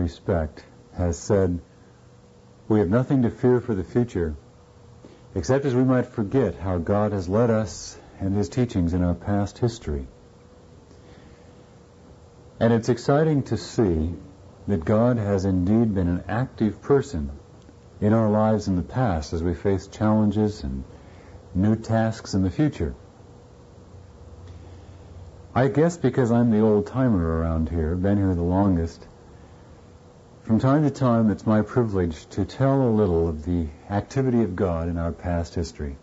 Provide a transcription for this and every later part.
respect, has said, "We have nothing to fear for the future, except as we might forget how God has led us and His teachings in our past history." And it's exciting to see that God has indeed been an active person in our lives in the past as we face challenges and new tasks in the future. I guess because I'm the old-timer around here, been here the longest, from time to time it's my privilege to tell a little of the activity of God in our past history.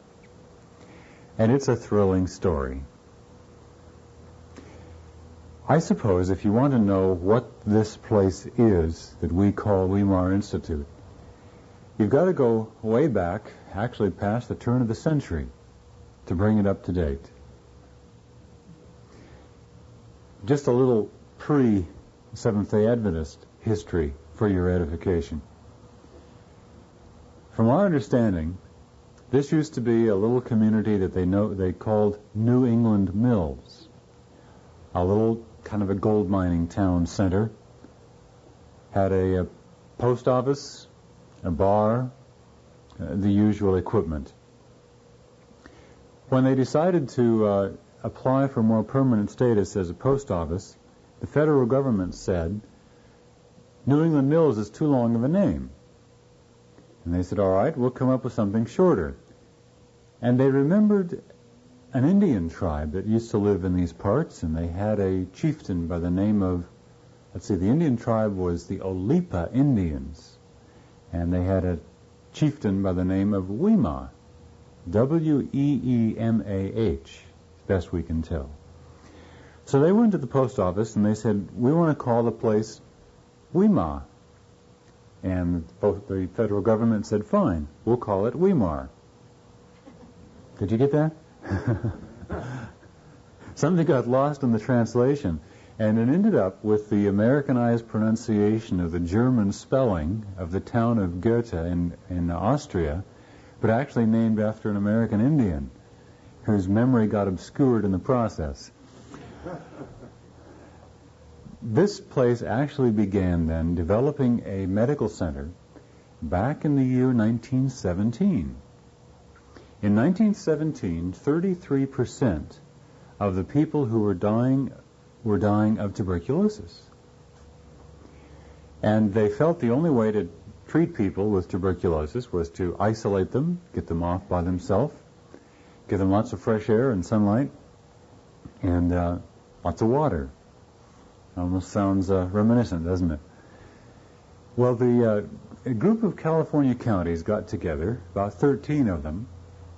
And it's a thrilling story. I suppose if you want to know what this place is that we call Weimar Institute, you've got to go way back, actually past the turn of the century, to bring it up to date. Just a little pre-Seventh-day Adventist history for your edification. From our understanding, this used to be a little community that they called New England Mills, a little kind of a gold mining town center. Had a post office, a bar, the usual equipment. When they decided to apply for more permanent status as a post office, the federal government said, New England Mills is too long of a name. And they said, all right, we'll come up with something shorter. And they remembered an Indian tribe that used to live in these parts, and they had a chieftain by the name of, the Indian tribe was the Olipa Indians. And they had a chieftain by the name of Weimar, W-E-E-M-A-H, as best we can tell. So they went to the post office and they said, we want to call the place Weimar. And both the federal government said, fine, we'll call it Weimar. Did you get that? Something got lost in the translation, and it ended up with the Americanized pronunciation of the German spelling of the town of Goethe in Austria, but actually named after an American Indian whose memory got obscured in the process. This place actually began then developing a medical center back in the year 1917. In 1917, 33% of the people who were dying of tuberculosis. And they felt the only way to treat people with tuberculosis was to isolate them, get them off by themselves, give them lots of fresh air and sunlight, and lots of water. Almost sounds reminiscent, doesn't it? Well, a group of California counties got together, about 13 of them,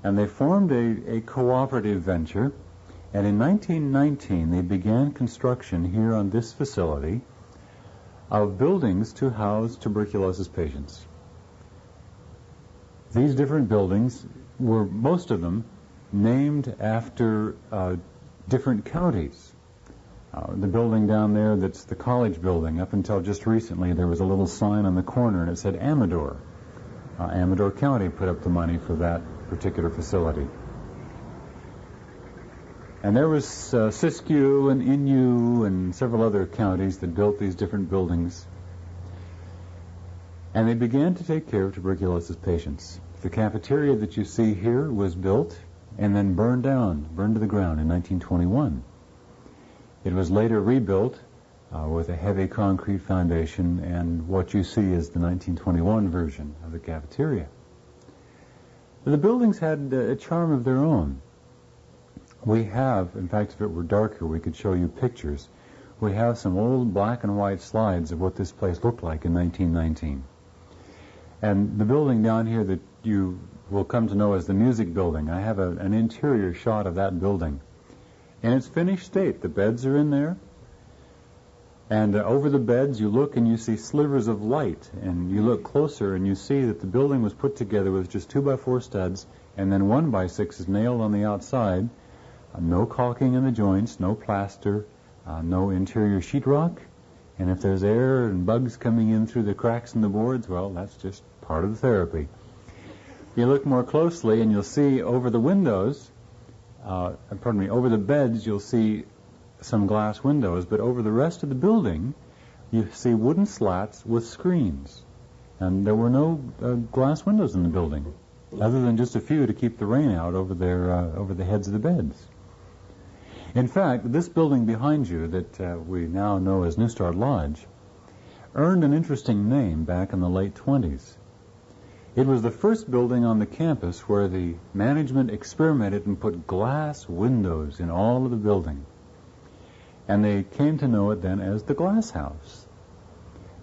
and they formed a cooperative venture. And in 1919, they began construction here on this facility of buildings to house tuberculosis patients. These different buildings were, most of them, named after different counties. The building down there that's the college building, up until just recently, there was a little sign on the corner and it said Amador. Amador County put up the money for that particular facility. And there was Siskiyou and Inyo and several other counties that built these different buildings. And they began to take care of tuberculosis patients. The cafeteria that you see here was built and then burned to the ground in 1921. It was later rebuilt with a heavy concrete foundation, and what you see is the 1921 version of the cafeteria. The buildings had a charm of their own. We have, in fact, if it were darker, we could show you pictures. We have some old black and white slides of what this place looked like in 1919. And the building down here that you will come to know as the music building, I have an interior shot of that building. In its finished state, the beds are in there, and over the beds you look and you see slivers of light, and you look closer and you see that the building was put together with just 2x4 studs, and then 1x6 is nailed on the outside. No caulking in the joints, no plaster, no interior sheetrock, and if there's air and bugs coming in through the cracks in the boards, well, that's just part of the therapy. You look more closely and you'll see over the windows, over the beds you'll see some glass windows, but over the rest of the building you see wooden slats with screens. And there were no glass windows in the building, other than just a few to keep the rain out over the heads of the beds. In fact, this building behind you that we now know as NEWSTART Lodge earned an interesting name back in the late 20s. It was the first building on the campus where the management experimented and put glass windows in all of the building. And they came to know it then as the Glass House.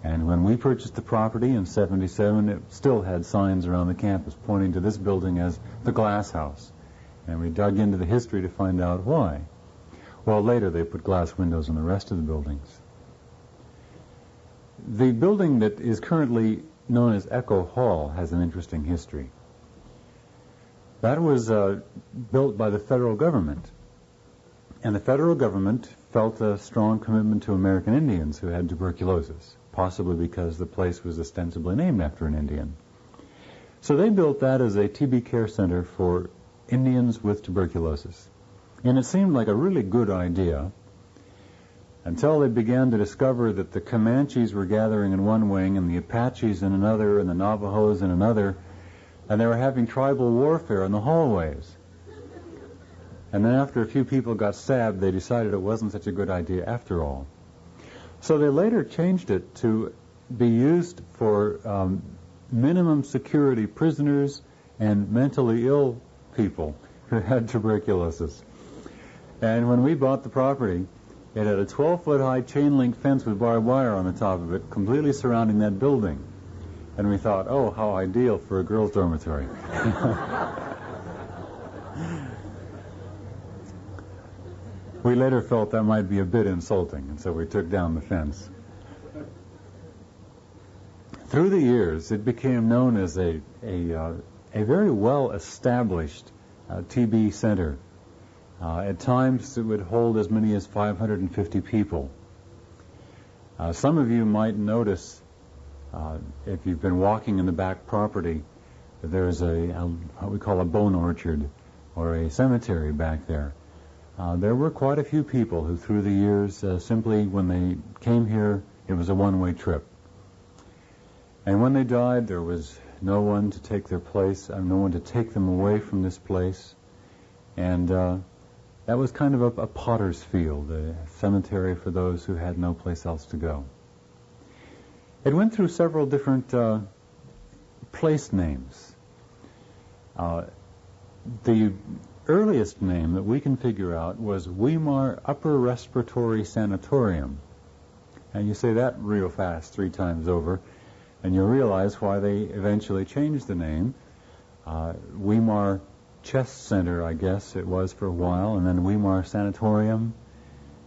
And when we purchased the property in '77, it still had signs around the campus pointing to this building as the Glass House. And we dug into the history to find out why. Well, later they put glass windows in the rest of the buildings. The building that is currently known as Echo Hall has an interesting history. That was built by the federal government. And the federal government felt a strong commitment to American Indians who had tuberculosis, possibly because the place was ostensibly named after an Indian. So they built that as a TB care center for Indians with tuberculosis. And it seemed like a really good idea until they began to discover that the Comanches were gathering in one wing and the Apaches in another and the Navajos in another, and they were having tribal warfare in the hallways. And then after a few people got stabbed, they decided it wasn't such a good idea after all. So they later changed it to be used for minimum security prisoners and mentally ill people who had tuberculosis. And when we bought the property, it had a 12-foot high chain link fence with barbed wire on the top of it, completely surrounding that building. And we thought, oh, how ideal for a girls' dormitory. We later felt that might be a bit insulting, and so we took down the fence. Through the years, it became known as a very well-established TB center. At times, it would hold as many as 550 people. Some of you might notice, if you've been walking in the back property, that there's what we call a bone orchard, or a cemetery back there. There were quite a few people who, through the years, simply when they came here, it was a one-way trip. And when they died, there was no one to take their place, no one to take them away from this place. And that was kind of a potter's field, a cemetery for those who had no place else to go. It went through several different place names. The earliest name that we can figure out was Weimar Upper Respiratory Sanatorium. And you say that real fast 3 times over, and you'll realize why they eventually changed the name. Weimar Chest Center, I guess it was for a while, and then Weimar Sanatorium,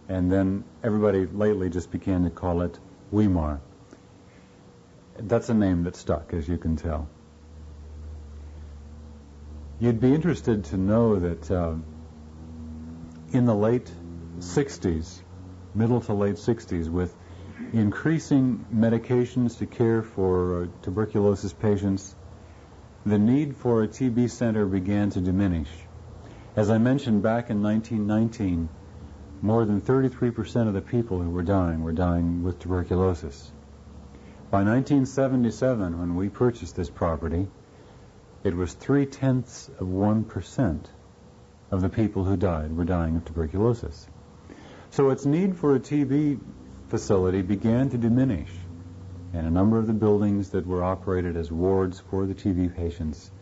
and then everybody lately just began to call it Weimar. That's a name that stuck, as you can tell. You'd be interested to know that in the late 60s, middle to late 60s, with increasing medications to care for tuberculosis patients, the need for a TB center began to diminish. As I mentioned, back in 1919, more than 33% of the people who were dying with tuberculosis. By 1977, when we purchased this property, it was 0.3% of the people who died were dying of tuberculosis. So its need for a TB facility began to diminish, and a number of the buildings that were operated as wards for the TB patients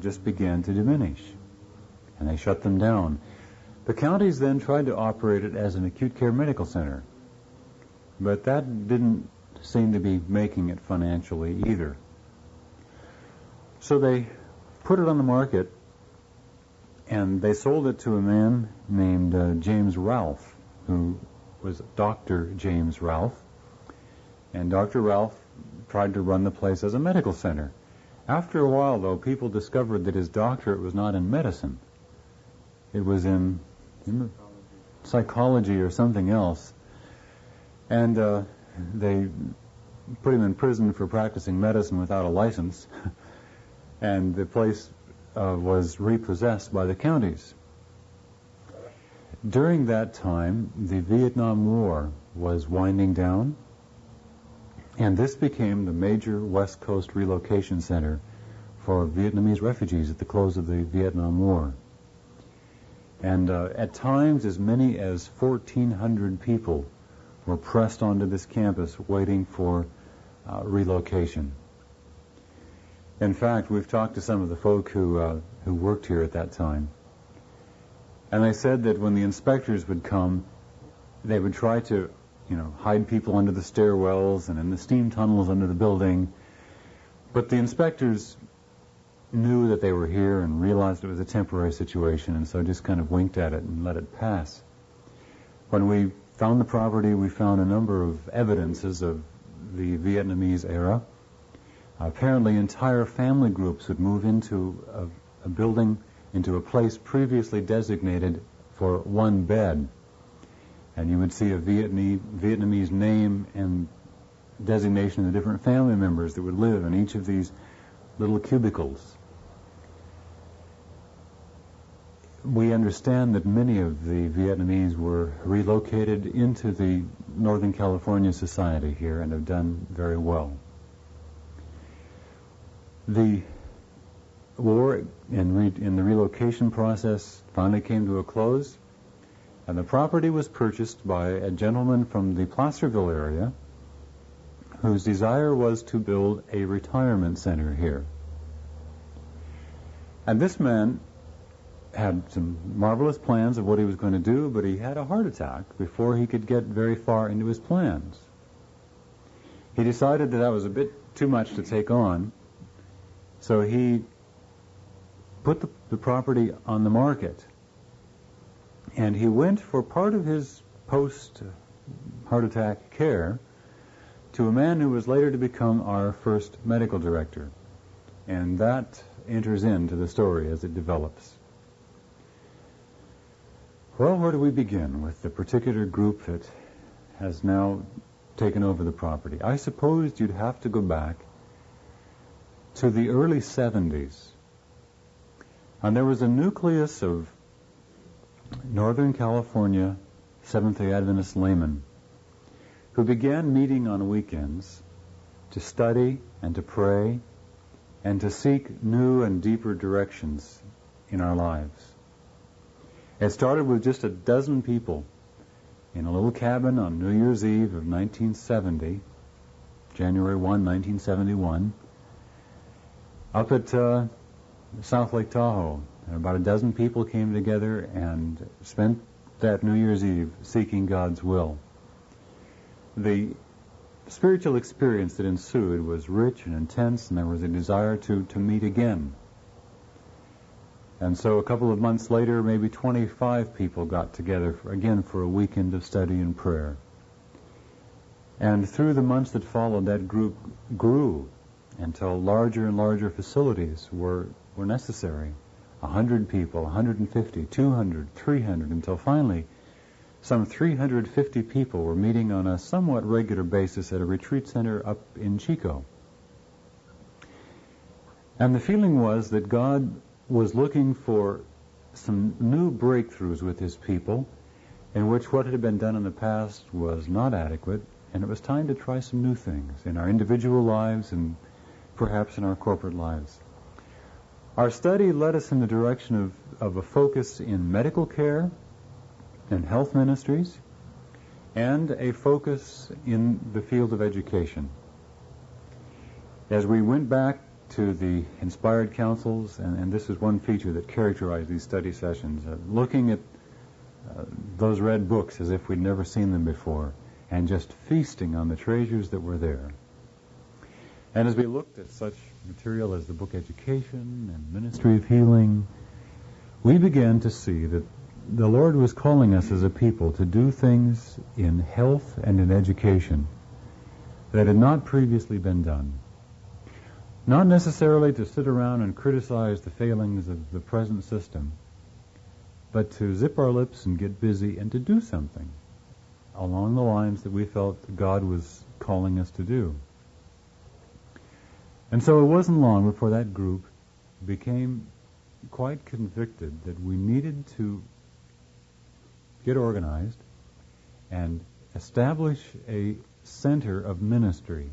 just began to diminish, and they shut them down. The counties then tried to operate it as an acute care medical center, but that didn't seem to be making it financially either. So they put it on the market, and they sold it to a man named James Ralph, who was Dr. James Ralph. And Dr. Ralph tried to run the place as a medical center. After a while, though, people discovered that his doctorate was not in medicine. It was in psychology or something else. And they put him in prison for practicing medicine without a license. And the place was repossessed by the counties. During that time, the Vietnam War was winding down, And this became the major West Coast relocation center for Vietnamese refugees at the close of the Vietnam War. And at times, as many as 1,400 people were pressed onto this campus waiting for relocation. In fact, we've talked to some of the folk who worked here at that time, and they said that when the inspectors would come, they would try to, hide people under the stairwells and in the steam tunnels under the building, but the inspectors knew that they were here and realized it was a temporary situation, and so just kind of winked at it and let it pass. When we found the property, we found a number of evidences of the Vietnamese era. Apparently, entire family groups would move into a building, into a place previously designated for one bed. And you would see a Vietnamese name and designation of the different family members that would live in each of these little cubicles. We understand that many of the Vietnamese were relocated into the Northern California Society here and have done very well. The war in the relocation process finally came to a close, and the property was purchased by a gentleman from the Placerville area whose desire was to build a retirement center here. And this man had some marvelous plans of what he was going to do, but he had a heart attack before he could get very far into his plans. He decided that was a bit too much to take on, so he put the property on the market. And he went for part of his post-heart attack care to a man who was later to become our first medical director. And that enters into the story as it develops. Well, where do we begin with the particular group that has now taken over the property? I suppose you'd have to go back to the early 70s. And there was a nucleus of Northern California Seventh-day Adventist laymen who began meeting on weekends to study and to pray and to seek new and deeper directions in our lives. It started with just a dozen people in a little cabin on New Year's Eve of 1970, January 1, 1971, up at South Lake Tahoe. And about a dozen people came together and spent that New Year's Eve seeking God's will. The spiritual experience that ensued was rich and intense, and there was a desire to meet again. And so a couple of months later, maybe 25 people got together again for a weekend of study and prayer. And through the months that followed, that group grew until larger and larger facilities were necessary. 100 people, 150, 200, 300, until finally some 350 people were meeting on a somewhat regular basis at a retreat center up in Chico. And the feeling was that God was looking for some new breakthroughs with his people, in which what had been done in the past was not adequate, and it was time to try some new things in our individual lives and perhaps in our corporate lives. Our study led us in the direction of a focus in medical care and health ministries, and a focus in the field of education. As we went back to the inspired councils, and this is one feature that characterized these study sessions, looking at those red books as if we'd never seen them before, and just feasting on the treasures that were there. And as we looked at such material as the book Education and Ministry of Healing, we began to see that the Lord was calling us as a people to do things in health and in education that had not previously been done. Not necessarily to sit around and criticize the failings of the present system, but to zip our lips and get busy and to do something along the lines that we felt God was calling us to do. And so it wasn't long before that group became quite convicted that we needed to get organized and establish a center of ministry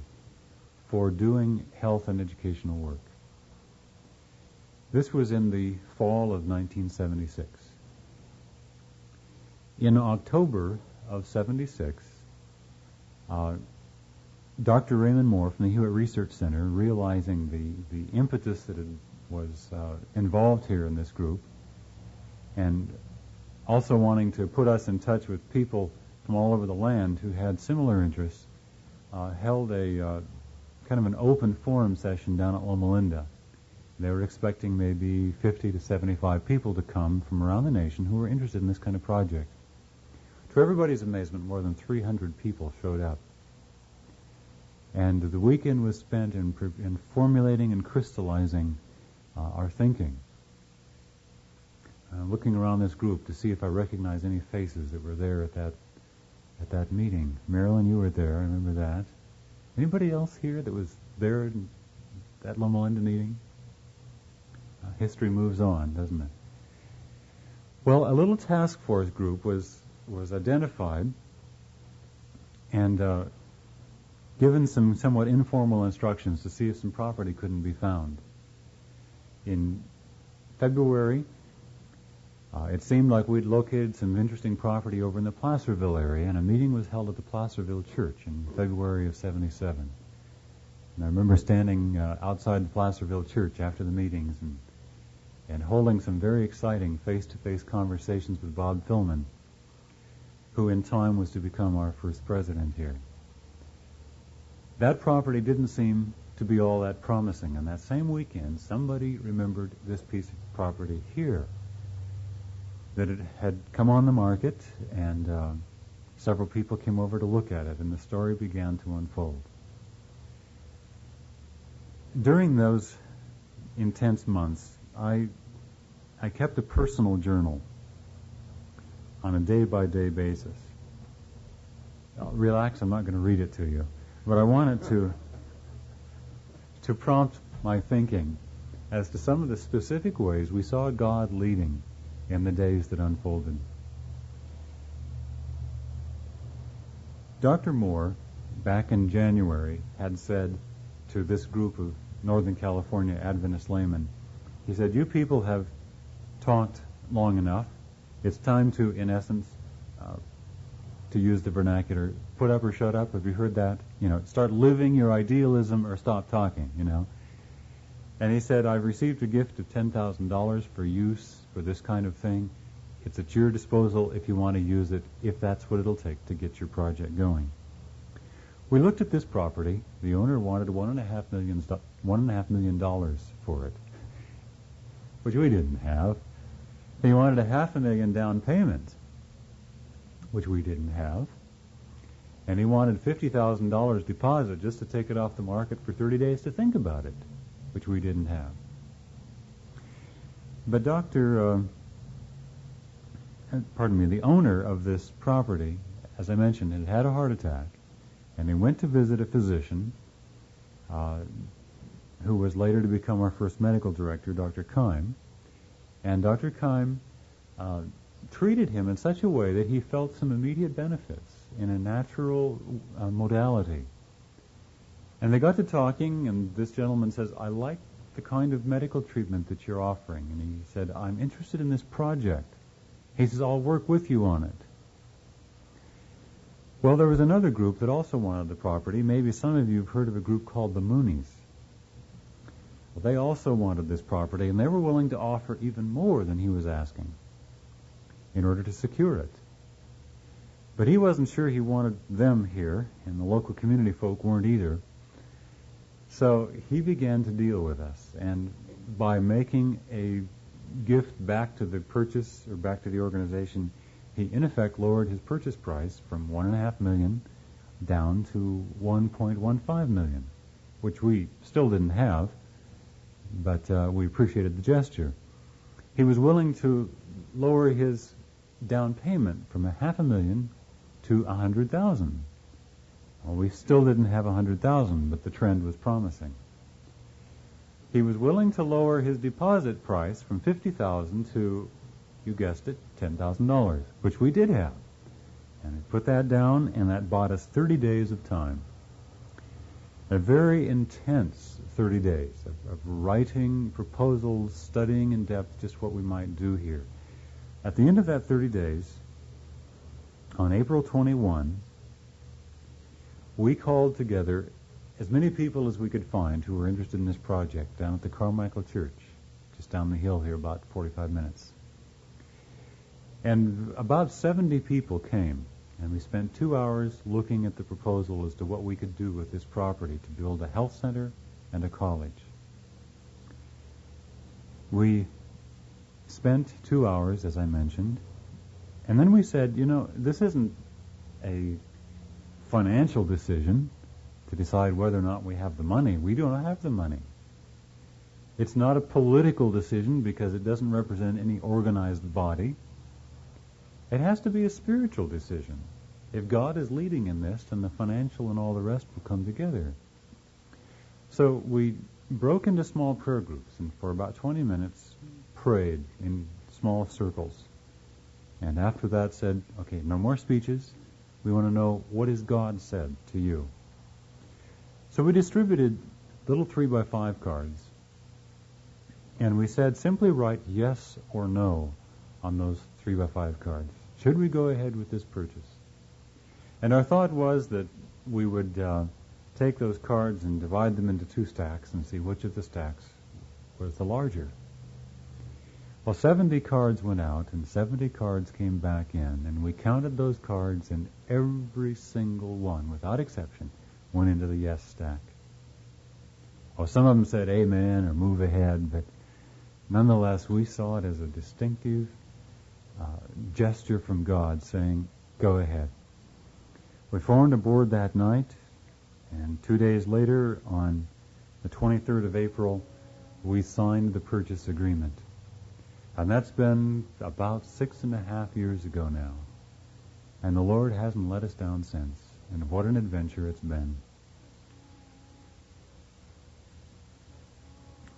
for doing health and educational work. This was in the fall of 1976. In October of 76, Dr. Raymond Moore from the Hewitt Research Center, realizing the impetus that was involved here in this group, and also wanting to put us in touch with people from all over the land who had similar interests, held a kind of an open forum session down at Loma Linda. They were expecting maybe 50 to 75 people to come from around the nation who were interested in this kind of project. To everybody's amazement, more than 300 people showed up. And the weekend was spent in formulating and crystallizing our thinking. Looking around this group to see if I recognize any faces that were there at that meeting. Marilyn, you were there, I remember that. Anybody else here that was there at that Loma Linda meeting? History moves on, doesn't it? Well, a little task force group was identified and given some somewhat informal instructions to see if some property couldn't be found. In February, it seemed like we'd located some interesting property over in the Placerville area, and a meeting was held at the Placerville Church in February of 77. And I remember standing outside the Placerville Church after the meetings and holding some very exciting face-to-face conversations with Bob Fillman, who in time was to become our first president here. That property didn't seem to be all that promising, and that same weekend somebody remembered this piece of property here, that it had come on the market, and several people came over to look at it, and the story began to unfold. During those intense months, I kept a personal journal on a day-by-day basis. Relax, I'm not going to read it to you, but I wanted to prompt my thinking as to some of the specific ways we saw God leading in the days that unfolded. Dr. Moore, back in January, had said to this group of Northern California Adventist laymen, he said, "You people have talked long enough. It's time to, in essence, to use the vernacular, put up or shut up. Have you heard that? Start living your idealism or stop talking, And he said, I've received a gift of $10,000 for use for this kind of thing. It's at your disposal if you want to use it, if that's what it'll take to get your project going. We looked at this property. The owner wanted $1.5 million for it, which we didn't have. He wanted $500,000 down payment, which we didn't have. And he wanted $50,000 deposit just to take it off the market for 30 days to think about it, which we didn't have. But the owner of this property, as I mentioned, had had a heart attack, and he went to visit a physician who was later to become our first medical director, Dr. Keim. And Dr. Keim treated him in such a way that he felt some immediate benefits in a natural modality. And they got to talking, and this gentleman says, I like the kind of medical treatment that you're offering. And he said, I'm interested in this project. He says, I'll work with you on it. Well, there was another group that also wanted the property. Maybe some of you have heard of a group called the Moonies. Well, they also wanted this property, and they were willing to offer even more than he was asking in order to secure it. But he wasn't sure he wanted them here, and the local community folk weren't either. So he began to deal with us, and by making a gift back to the purchase, or back to the organization, he in effect lowered his purchase price from $1.5 million down to $1.15 million, which we still didn't have, but we appreciated the gesture. He was willing to lower his down payment from $500,000 to $100,000. Well, we still didn't have $100,000, but the trend was promising. He was willing to lower his deposit price from $50,000 to, you guessed it, $10,000, which we did have. And he put that down, and that bought us 30 days of time. A very intense 30 days of writing proposals, studying in depth just what we might do here. At the end of that 30 days, on April 21, we called together as many people as we could find who were interested in this project down at the Carmichael Church, just down the hill here, about 45 minutes. And about 70 people came, and we spent 2 hours looking at the proposal as to what we could do with this property to build a health center and a college. We spent 2 hours, as I mentioned, and then we said, this isn't a financial decision to decide whether or not we have the money. We don't have the money. It's not a political decision because it doesn't represent any organized body. It has to be a spiritual decision. If God is leading in this, then the financial and all the rest will come together. So we broke into small prayer groups, and for about 20 minutes prayed in small circles. And after that said, okay, no more speeches. We want to know, what has God said to you? So we distributed little 3x5 cards, and we said, simply write yes or no on those 3x5 cards. Should we go ahead with this purchase? And our thought was that we would take those cards and divide them into 2 stacks and see which of the stacks was the larger. Well, 70 cards went out and 70 cards came back in, and we counted those cards, and every single one, without exception, went into the yes stack. Well, some of them said amen or move ahead, but nonetheless we saw it as a distinctive gesture from God saying, go ahead. We formed a board that night, and 2 days later, on the 23rd of April, we signed the purchase agreement. And that's been about 6.5 years ago now. And the Lord hasn't let us down since. And what an adventure it's been.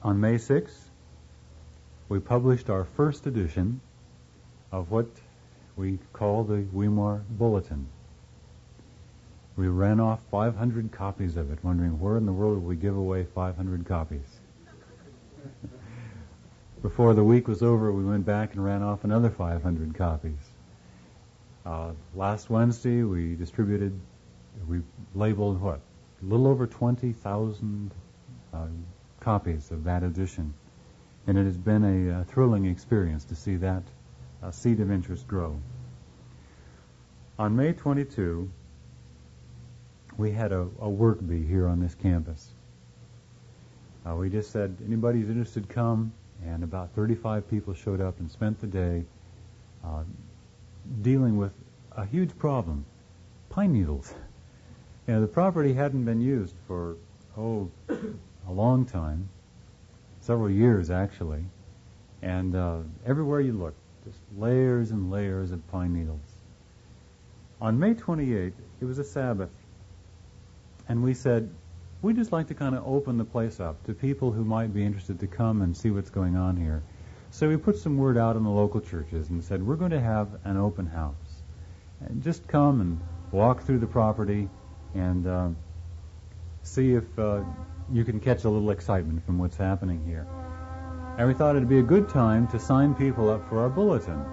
On May 6th, we published our first edition of what we call the Weimar Bulletin. We ran off 500 copies of it, wondering where in the world would we give away 500 copies. Before the week was over, we went back and ran off another 500 copies. Last Wednesday, we labeled, a little over 20,000 copies of that edition. And it has been a thrilling experience to see that seed of interest grow. On May 22, we had a work bee here on this campus. We just said, anybody who's interested, come. And about 35 people showed up and spent the day dealing with a huge problem, pine needles. The property hadn't been used for, a long time, several years actually, and everywhere you looked, just layers and layers of pine needles. On May 28th, it was a Sabbath, and we said, we'd just like to kind of open the place up to people who might be interested to come and see what's going on here. So we put some word out in the local churches and said, we're going to have an open house. And just come and walk through the property and see if you can catch a little excitement from what's happening here. And we thought it'd be a good time to sign people up for our bulletin.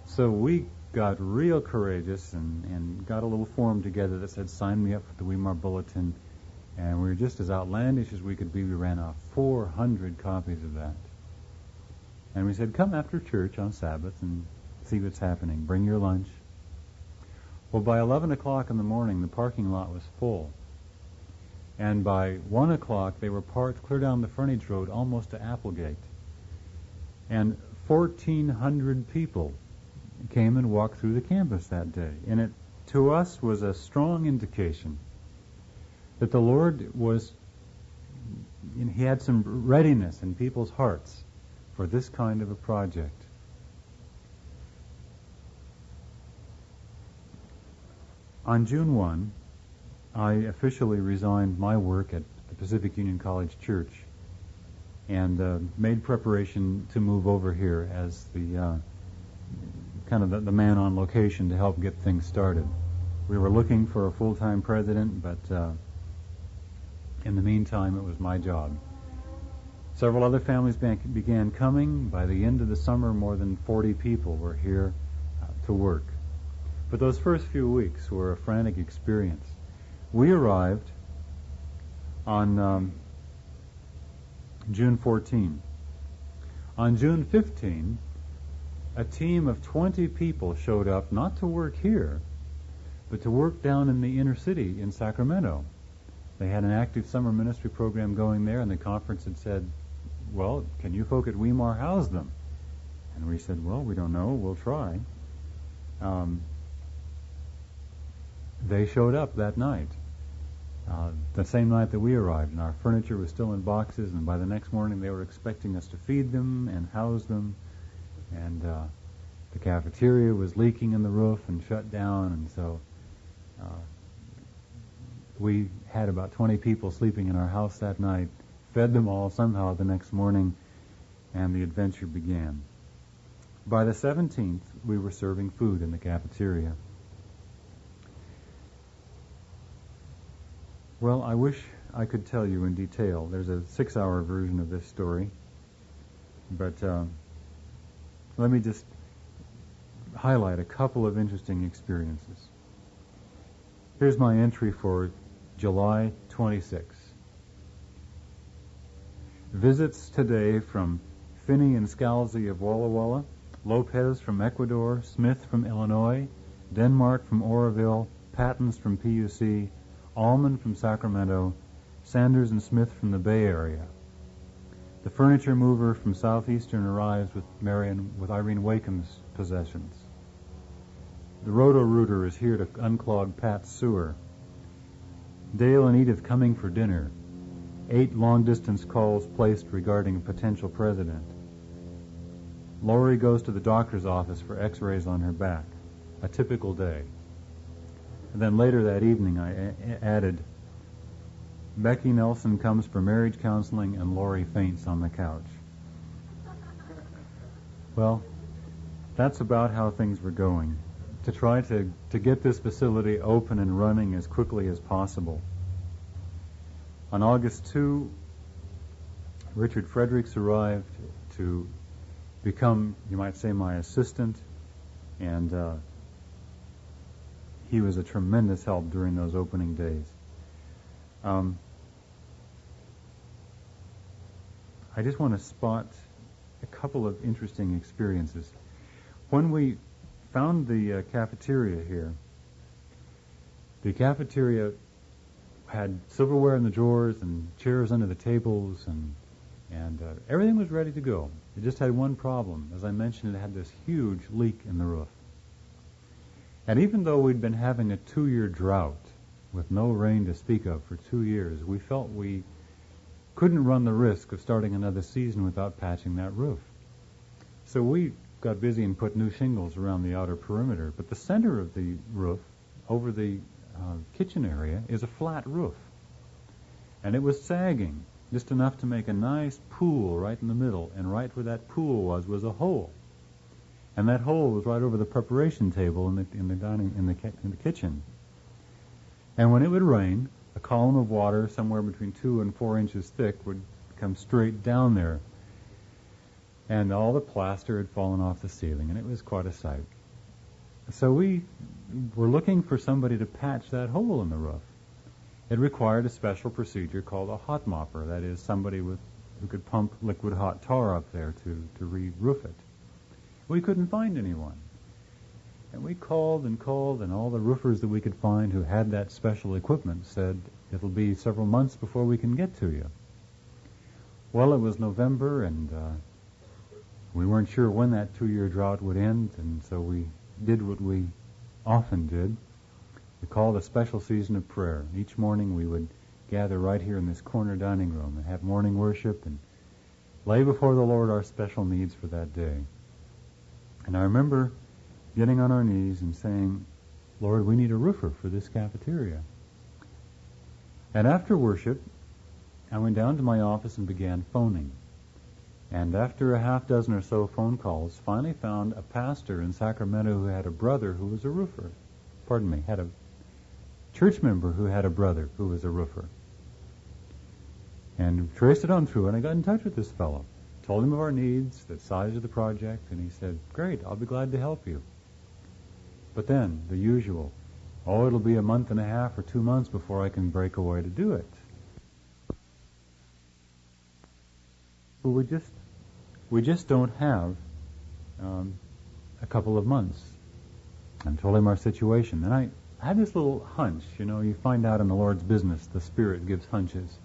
So we got real courageous and got a little form together that said, sign me up for the Weimar Bulletin. And we were just as outlandish as we could be. We ran off 400 copies of that. And we said, come after church on Sabbath and see what's happening. Bring your lunch. Well, by 11 o'clock in the morning, the parking lot was full. And by 1 o'clock, they were parked clear down the frontage road almost to Applegate. And 1,400 people came and walked through the campus that day. And it, to us, was a strong indication that the Lord He had some readiness in people's hearts for this kind of a project. On June 1, I officially resigned my work at the Pacific Union College Church and made preparation to move over here as the the man on location to help get things started. We were looking for a full-time president, but In the meantime, it was my job. Several other families began coming. By the end of the summer, more than 40 people were here to work. But those first few weeks were a frantic experience. We arrived on June 14. On June 15, a team of 20 people showed up, not to work here, but to work down in the inner city in Sacramento. They had an active summer ministry program going there, and the conference had said, well, can you folk at Weimar house them? And we said, well, we don't know, we'll try. They showed up that night, the same night that we arrived, and our furniture was still in boxes, and by the next morning they were expecting us to feed them and house them, and the cafeteria was leaking in the roof and shut down, and so we had about 20 people sleeping in our house that night, fed them all somehow the next morning, and the adventure began. By the 17th, we were serving food in the cafeteria. Well, I wish I could tell you in detail. There's a 6-hour version of this story, but let me just highlight a couple of interesting experiences. Here's my entry for July 26. Visits today from Finney and Scalzi of Walla Walla, Lopez from Ecuador, Smith from Illinois, Denmark from Oroville, Pattons from PUC, Allman from Sacramento, Sanders and Smith from the Bay Area. The furniture mover from Southeastern arrives with Irene Wakem's possessions. The Roto-Rooter is here to unclog Pat's sewer. Dale and Edith coming for dinner. 8 long-distance calls placed regarding a potential president. Lori goes to the doctor's office for x-rays on her back. A typical day. And then later that evening I added, Becky Nelson comes for marriage counseling and Lori faints on the couch. Well, that's about how things were going, to try to get this facility open and running as quickly as possible. On August 2, Richard Fredericks arrived to become, you might say, my assistant, and he was a tremendous help during those opening days. I just want to spot a couple of interesting experiences. When we found the cafeteria here, the cafeteria had silverware in the drawers and chairs under the tables, and everything was ready to go. It just had one problem. As I mentioned, it had this huge leak in the roof. And even though we'd been having a 2-year drought with no rain to speak of for 2 years, we felt we couldn't run the risk of starting another season without patching that roof. So we got busy and put new shingles around the outer perimeter. But the center of the roof, over the kitchen area, is a flat roof. And it was sagging, just enough to make a nice pool right in the middle. And right where that pool was a hole. And that hole was right over the preparation table in the kitchen. And when it would rain, a column of water somewhere between 2 and 4 inches thick would come straight down there. And all the plaster had fallen off the ceiling, and it was quite a sight. So we were looking for somebody to patch that hole in the roof. It required a special procedure called a hot mopper, that is, somebody who could pump liquid hot tar up there to re-roof it. We couldn't find anyone. And we called, and all the roofers that we could find who had that special equipment said, it'll be several months before we can get to you. Well, it was November, and we weren't sure when that 2-year drought would end, and so we did what we often did. We called a special season of prayer. Each morning we would gather right here in this corner dining room and have morning worship and lay before the Lord our special needs for that day. And I remember getting on our knees and saying, Lord, we need a roofer for this cafeteria. And after worship, I went down to my office and began phoning. And after a half dozen or so phone calls, finally found a pastor in Sacramento who had a brother who was a roofer. Had a church member who had a brother who was a roofer. and traced it on through, and I got in touch with this fellow. Told him of our needs, the size of the project, and he said, great, I'll be glad to help you. But then, the usual, it'll be a month and a half or 2 months before I can break away to do it. Well, we just don't have a couple of months. And told him our situation. And I had this little hunch, you find out in the Lord's business, the Spirit gives hunches.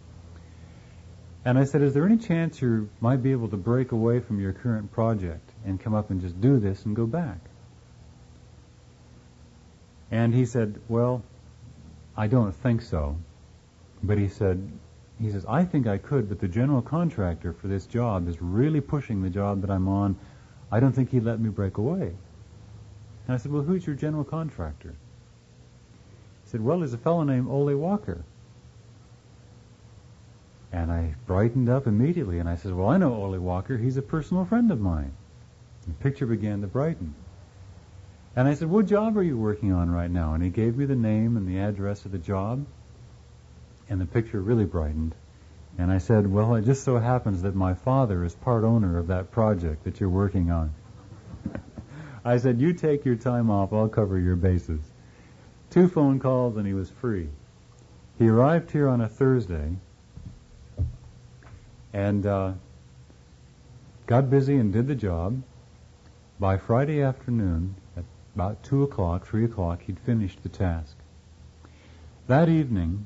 And I said, is there any chance you might be able to break away from your current project and come up and just do this and go back? And he said, well, I don't think so. But he says, I think I could, but the general contractor for this job is really pushing the job that I'm on. I don't think he'd let me break away. And I said, well, who's your general contractor? He said, well, there's a fellow named Ole Walker. And I brightened up immediately, and I said, well, I know Ole Walker. He's a personal friend of mine. And the picture began to brighten. And I said, what job are you working on right now? And he gave me the name and the address of the job, and the picture really brightened. And I said, well, it just so happens that my father is part owner of that project that you're working on. I said, you take your time off, I'll cover your bases. 2 phone calls, and he was free. He arrived here on a Thursday, and got busy and did the job. By Friday afternoon, at about 2 o'clock, 3 o'clock, he'd finished the task. That evening,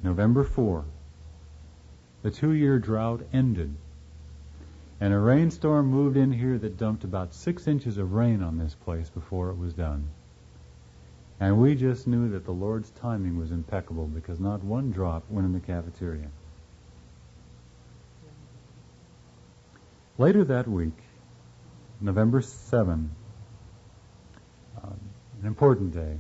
November 4, the 2-year drought ended, and a rainstorm moved in here that dumped about 6 inches of rain on this place before it was done. And we just knew that the Lord's timing was impeccable, because not one drop went in the cafeteria. Later that week, November 7, an important day,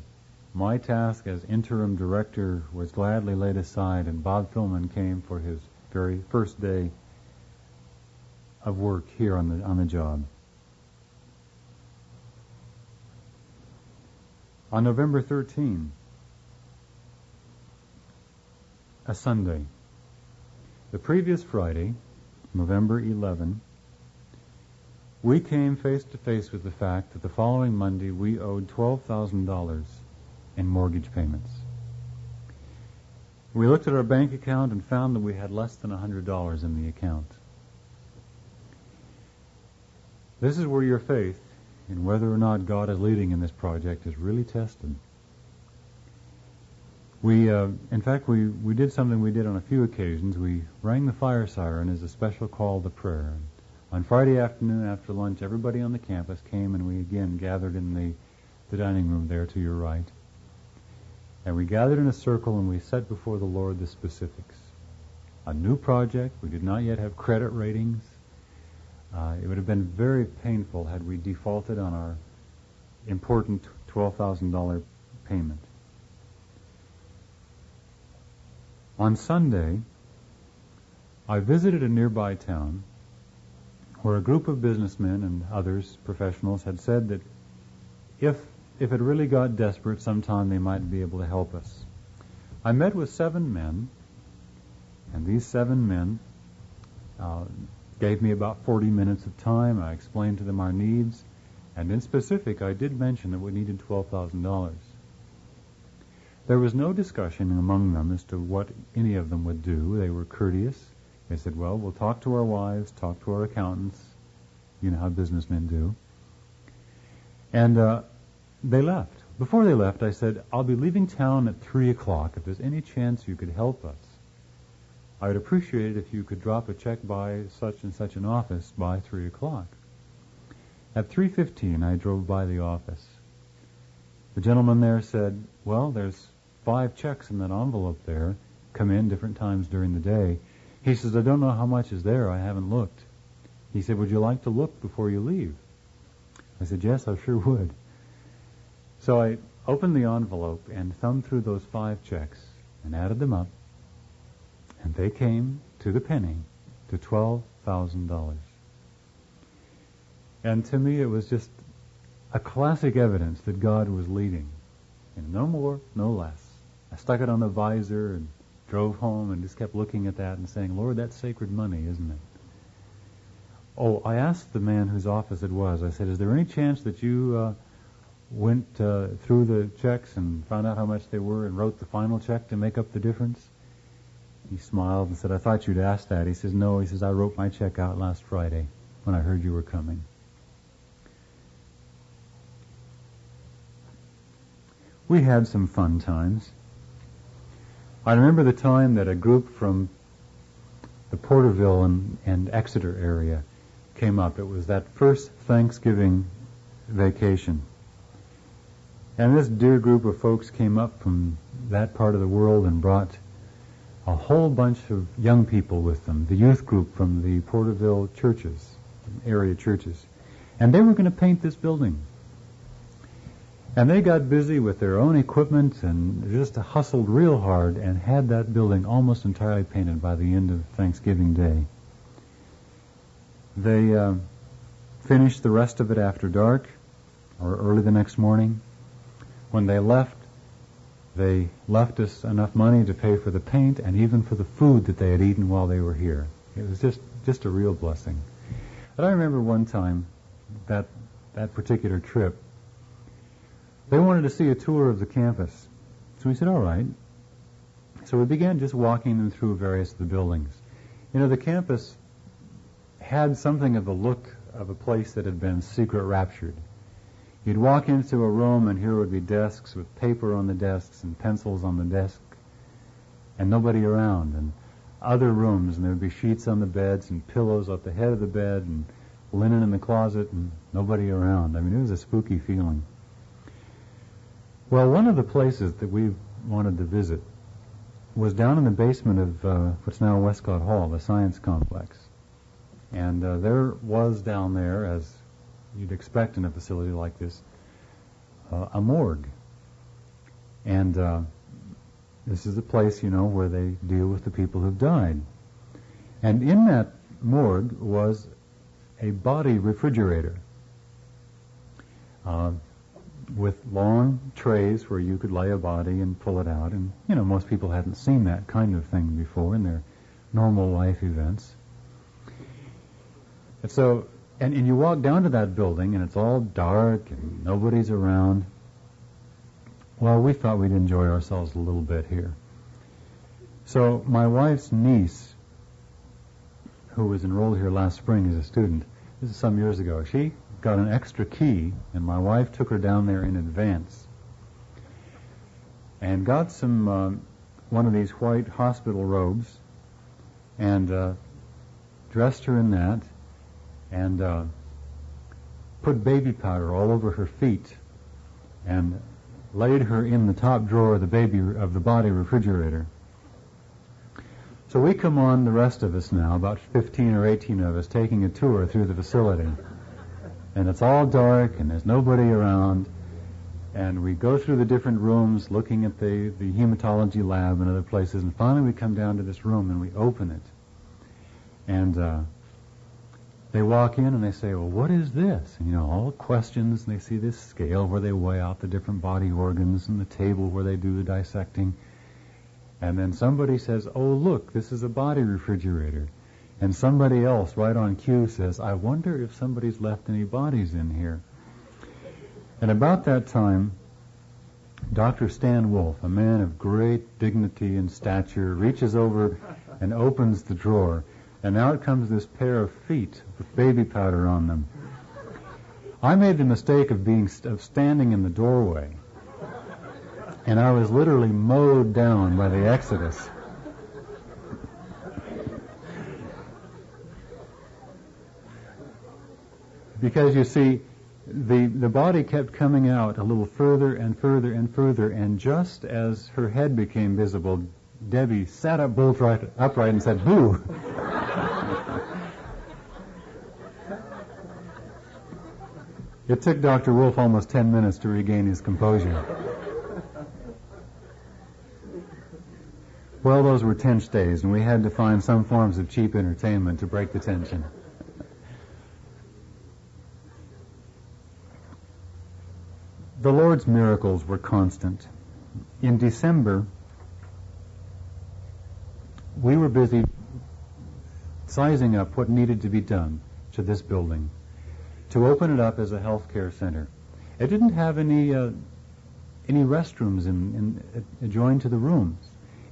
my task as interim director was gladly laid aside, and Bob Fillman came for his very first day of work here on the job. On November 13, a Sunday, the previous Friday, November 11, we came face to face with the fact that the following Monday we owed $12,000 in mortgage payments. We looked at our bank account and found that we had less than $100 in the account. This is where your faith in whether or not God is leading in this project is really tested. In fact, we did something we did on a few occasions. We rang the fire siren as a special call to prayer. On Friday afternoon after lunch, everybody on the campus came, and we again gathered in the dining room there to your right. And we gathered in a circle, and we set before the Lord the specifics. A new project. We did not yet have credit ratings. It would have been very painful had we defaulted on our important $12,000 payment. On Sunday, I visited a nearby town where a group of businessmen and others, professionals, had said that if it really got desperate, sometime they might be able to help us. I met with 7 men, and these 7 men gave me about 40 minutes of time. I explained to them our needs, and in specific, I did mention that we needed $12,000. There was no discussion among them as to what any of them would do. They were courteous. They said, well, we'll talk to our wives, talk to our accountants. You know how businessmen do. And they left. Before they left, I said, I'll be leaving town at 3 o'clock. If there's any chance you could help us, I would appreciate it if you could drop a check by such and such an office by 3 o'clock. At 3:15, I drove by the office. The gentleman there said, well, there's 5 checks in that envelope there, come in different times during the day. He says, I don't know how much is there. I haven't looked. He said, would you like to look before you leave? I said, yes, I sure would. So I opened the envelope and thumbed through those 5 checks and added them up, and they came to the penny to $12,000. And to me, it was just a classic evidence that God was leading. And no more, no less. I stuck it on the visor and drove home and just kept looking at that and saying, Lord, that's sacred money, isn't it? Oh, I asked the man whose office it was, I said, is there any chance that you went through the checks and found out how much they were and wrote the final check to make up the difference? He smiled and said, I thought you'd ask that. He says, no, he says, I wrote my check out last Friday when I heard you were coming. We had some fun times. I remember the time that a group from the Porterville and Exeter area came up. It was that first Thanksgiving vacation. And this dear group of folks came up from that part of the world and brought a whole bunch of young people with them, the youth group from the Porterville churches, area churches. And they were going to paint this building. And they got busy with their own equipment and just hustled real hard and had that building almost entirely painted by the end of Thanksgiving Day. They finished the rest of it after dark or early the next morning. When they left us enough money to pay for the paint and even for the food that they had eaten while they were here. It was just a real blessing. But I remember one time, that particular trip, they wanted to see a tour of the campus. So we said, all right. So we began just walking them through various of the buildings. You know, the campus had something of the look of a place that had been secret raptured. You'd walk into a room and here would be desks with paper on the desks and pencils on the desk and nobody around, and other rooms and there would be sheets on the beds and pillows at the head of the bed and linen in the closet and nobody around. I mean, it was a spooky feeling. Well, one of the places that we wanted to visit was down in the basement of what's now Westcott Hall, the science complex. And there was down there, as you'd expect in a facility like this, a morgue. And this is a place, you know, where they deal with the people who've died. And in that morgue was a body refrigerator with long trays where you could lay a body and pull it out. And, you know, most people hadn't seen that kind of thing before in their normal life events. And so, and you walk down to that building, and it's all dark, and nobody's around. Well, we thought we'd enjoy ourselves a little bit here. So my wife's niece, who was enrolled here last spring as a student, this is some years ago, she got an extra key, and my wife took her down there in advance and got some one of these white hospital robes and dressed her in that and put baby powder all over her feet and laid her in the top drawer of the body refrigerator. So we come on, the rest of us now, about 15 or 18 of us, taking a tour through the facility. And it's all dark, and there's nobody around. And we go through the different rooms, looking at the hematology lab and other places. And finally we come down to this room, and we open it. And they walk in, and they say, well, what is this? And, you know, all questions. And they see this scale where they weigh out the different body organs and the table where they do the dissecting. And then somebody says, oh, look, this is a body refrigerator. And somebody else, right on cue, says, I wonder if somebody's left any bodies in here. And about that time, Dr. Stan Wolf, a man of great dignity and stature, reaches over and opens the drawer. And out comes this pair of feet with baby powder on them. I made the mistake of standing in the doorway. And I was literally mowed down by the exodus. Because, you see, the body kept coming out a little further and further and further, and just as her head became visible, Debbie sat up bolt upright and said, boo! It took Dr. Wolf almost 10 minutes to regain his composure. Well, those were tense days, and we had to find some forms of cheap entertainment to break the tension. The Lord's miracles were constant. In December we were busy sizing up what needed to be done to this building to open it up as a healthcare center. It didn't have any restrooms adjoined to the rooms.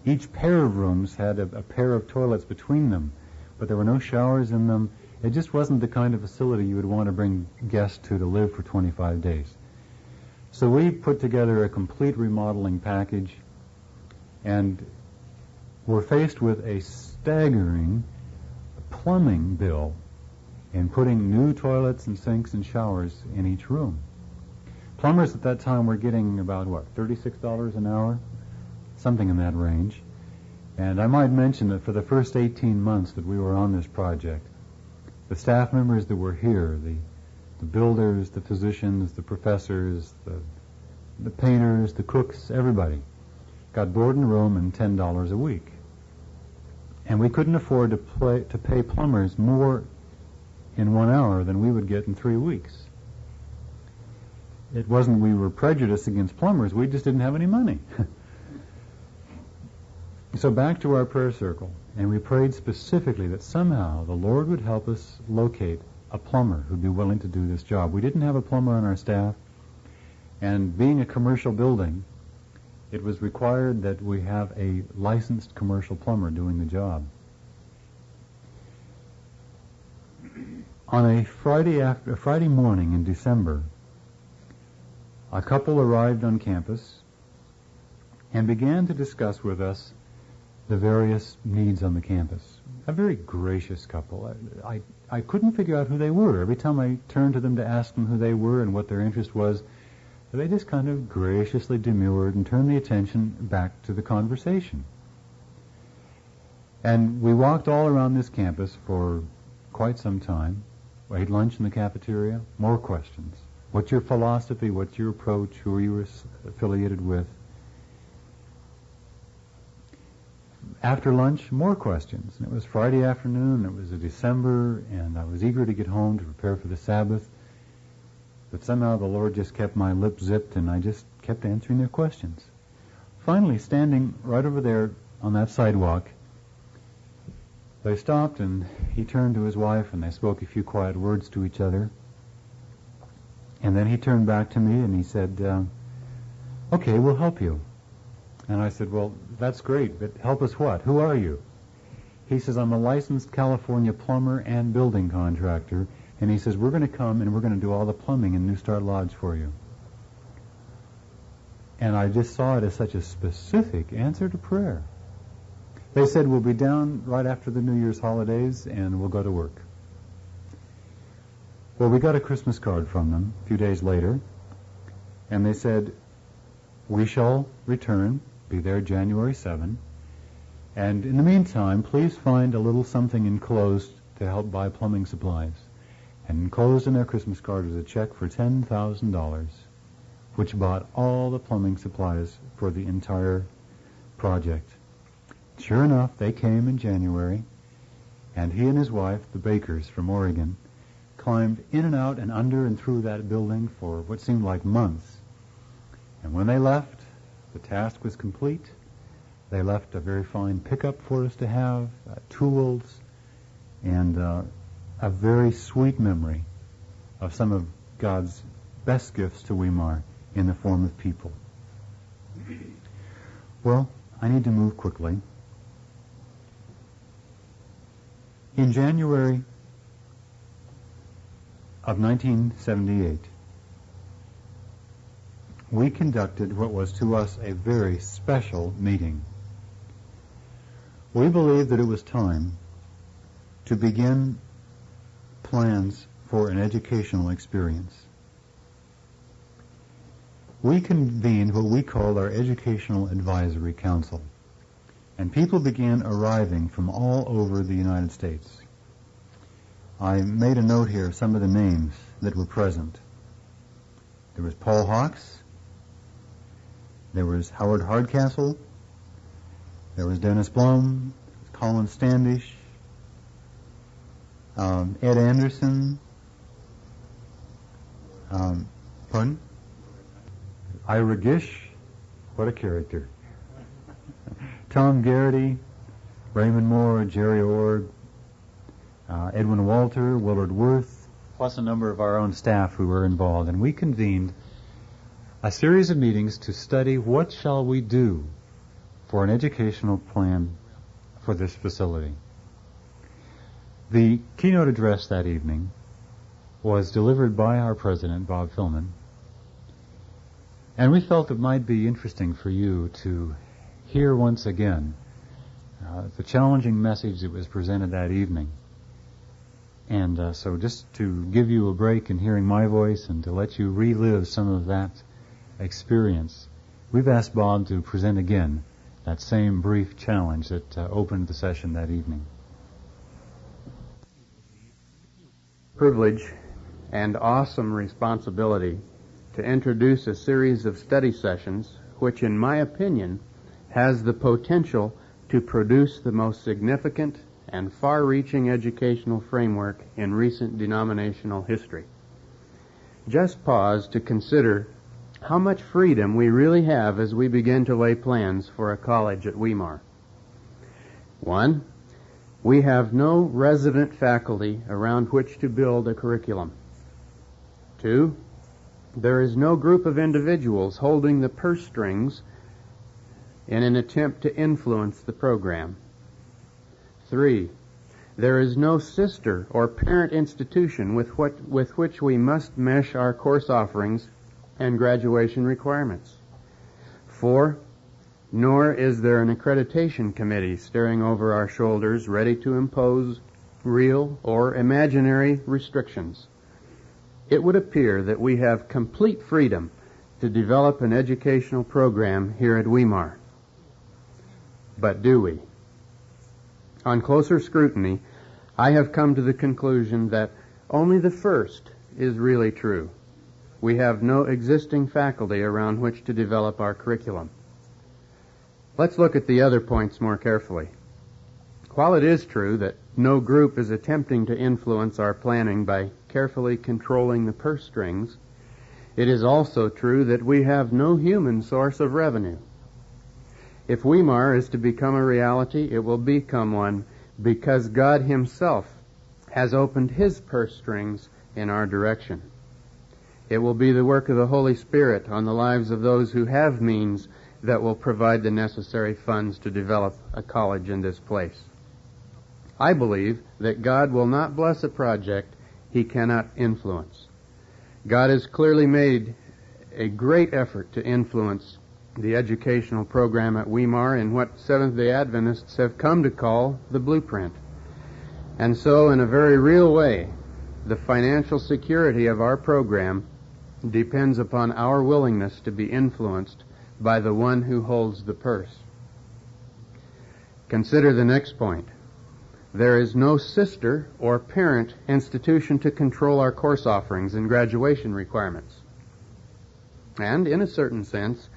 Each pair of rooms had a pair of toilets between them, but there were no showers in them. It just wasn't the kind of facility you would want to bring guests to live for 25 days. So we put together a complete remodeling package, and were faced with a staggering plumbing bill in putting new toilets and sinks and showers in each room. Plumbers at that time were getting about, $36 an hour? Something in that range. And I might mention that for the first 18 months that we were on this project, the staff members that were here, the builders, the physicians, the professors, the painters, the cooks, everybody, got board and room and $10 a week. And we couldn't afford to pay plumbers more in 1 hour than we would get in 3 weeks. It wasn't we were prejudiced against plumbers, we just didn't have any money. So back to our prayer circle, and we prayed specifically that somehow the Lord would help us locate a plumber who'd be willing to do this job. We didn't have a plumber on our staff, and being a commercial building, it was required that we have a licensed commercial plumber doing the job. On a Friday morning in December, a couple arrived on campus and began to discuss with us the various needs on the campus. A very gracious couple. I couldn't figure out who they were. Every time I turned to them to ask them who they were and what their interest was, they just kind of graciously demurred and turned the attention back to the conversation. And we walked all around this campus for quite some time. We ate lunch in the cafeteria. More questions. What's your philosophy? What's your approach? Who are you affiliated with? After lunch, more questions. And it was Friday afternoon, it was December, and I was eager to get home to prepare for the Sabbath. But somehow the Lord just kept my lips zipped, and I just kept answering their questions. Finally, standing right over there on that sidewalk, they stopped, and he turned to his wife, and they spoke a few quiet words to each other. And then he turned back to me, and he said, okay, we'll help you. And I said, well, that's great, but help us what? Who are you? He says, I'm a licensed California plumber and building contractor. And he says, we're going to come and we're going to do all the plumbing in NEWSTART Lodge for you. And I just saw it as such a specific answer to prayer. They said, we'll be down right after the New Year's holidays and we'll go to work. Well, we got a Christmas card from them a few days later. And they said, we shall return, be there January 7. And in the meantime, please find a little something enclosed to help buy plumbing supplies. And enclosed in their Christmas card was a check for $10,000, which bought all the plumbing supplies for the entire project. Sure enough, they came in January, and he and his wife, the Bakers from Oregon, climbed in and out and under and through that building for what seemed like months. And when they left, the task was complete. They left a very fine pickup for us to have, tools, and a very sweet memory of some of God's best gifts to Weimar in the form of people. Well, I need to move quickly. In January of 1978, we conducted what was to us a very special meeting. We believed that it was time to begin plans for an educational experience. We convened what we called our Educational Advisory Council, and people began arriving from all over the United States. I made a note here of some of the names that were present. There was Paul Hawks, there was Howard Hardcastle, there was Dennis Blum, Colin Standish, Ed Anderson, pardon? Ira Gish, what a character. Tom Garrity, Raymond Moore, Jerry Ord, Edwin Walter, Willard Worth, plus a number of our own staff who were involved. And we convened a series of meetings to study what shall we do for an educational plan for this facility. The keynote address that evening was delivered by our president, Bob Fillman, and we felt it might be interesting for you to hear once again the challenging message that was presented that evening. And so just to give you a break in hearing my voice and to let you relive some of that experience, we've asked Bob to present again that same brief challenge that opened the session that evening. Privilege and awesome responsibility to introduce a series of study sessions which, in my opinion, has the potential to produce the most significant and far-reaching educational framework in recent denominational history. Just pause to consider how much freedom we really have as we begin to lay plans for a college at Weimar. 1. We have no resident faculty around which to build a curriculum. 2. There is no group of individuals holding the purse strings in an attempt to influence the program. 3. There is no sister or parent institution with which we must mesh our course offerings and graduation requirements. 4. Nor is there an accreditation committee staring over our shoulders ready to impose real or imaginary restrictions. It would appear that we have complete freedom to develop an educational program here at Weimar. But do we? On closer scrutiny, I have come to the conclusion that only the first is really true. We have no existing faculty around which to develop our curriculum. Let's look at the other points more carefully. While it is true that no group is attempting to influence our planning by carefully controlling the purse strings, it is also true that we have no human source of revenue. If Weimar is to become a reality, it will become one because God Himself has opened His purse strings in our direction. It will be the work of the Holy Spirit on the lives of those who have means that will provide the necessary funds to develop a college in this place. I believe that God will not bless a project He cannot influence. God has clearly made a great effort to influence the educational program at Weimar in what Seventh-day Adventists have come to call the blueprint. And so, in a very real way, the financial security of our program depends upon our willingness to be influenced by the one who holds the purse. Consider the next point. There is no sister or parent institution to control our course offerings and graduation requirements. And, in a certain sense,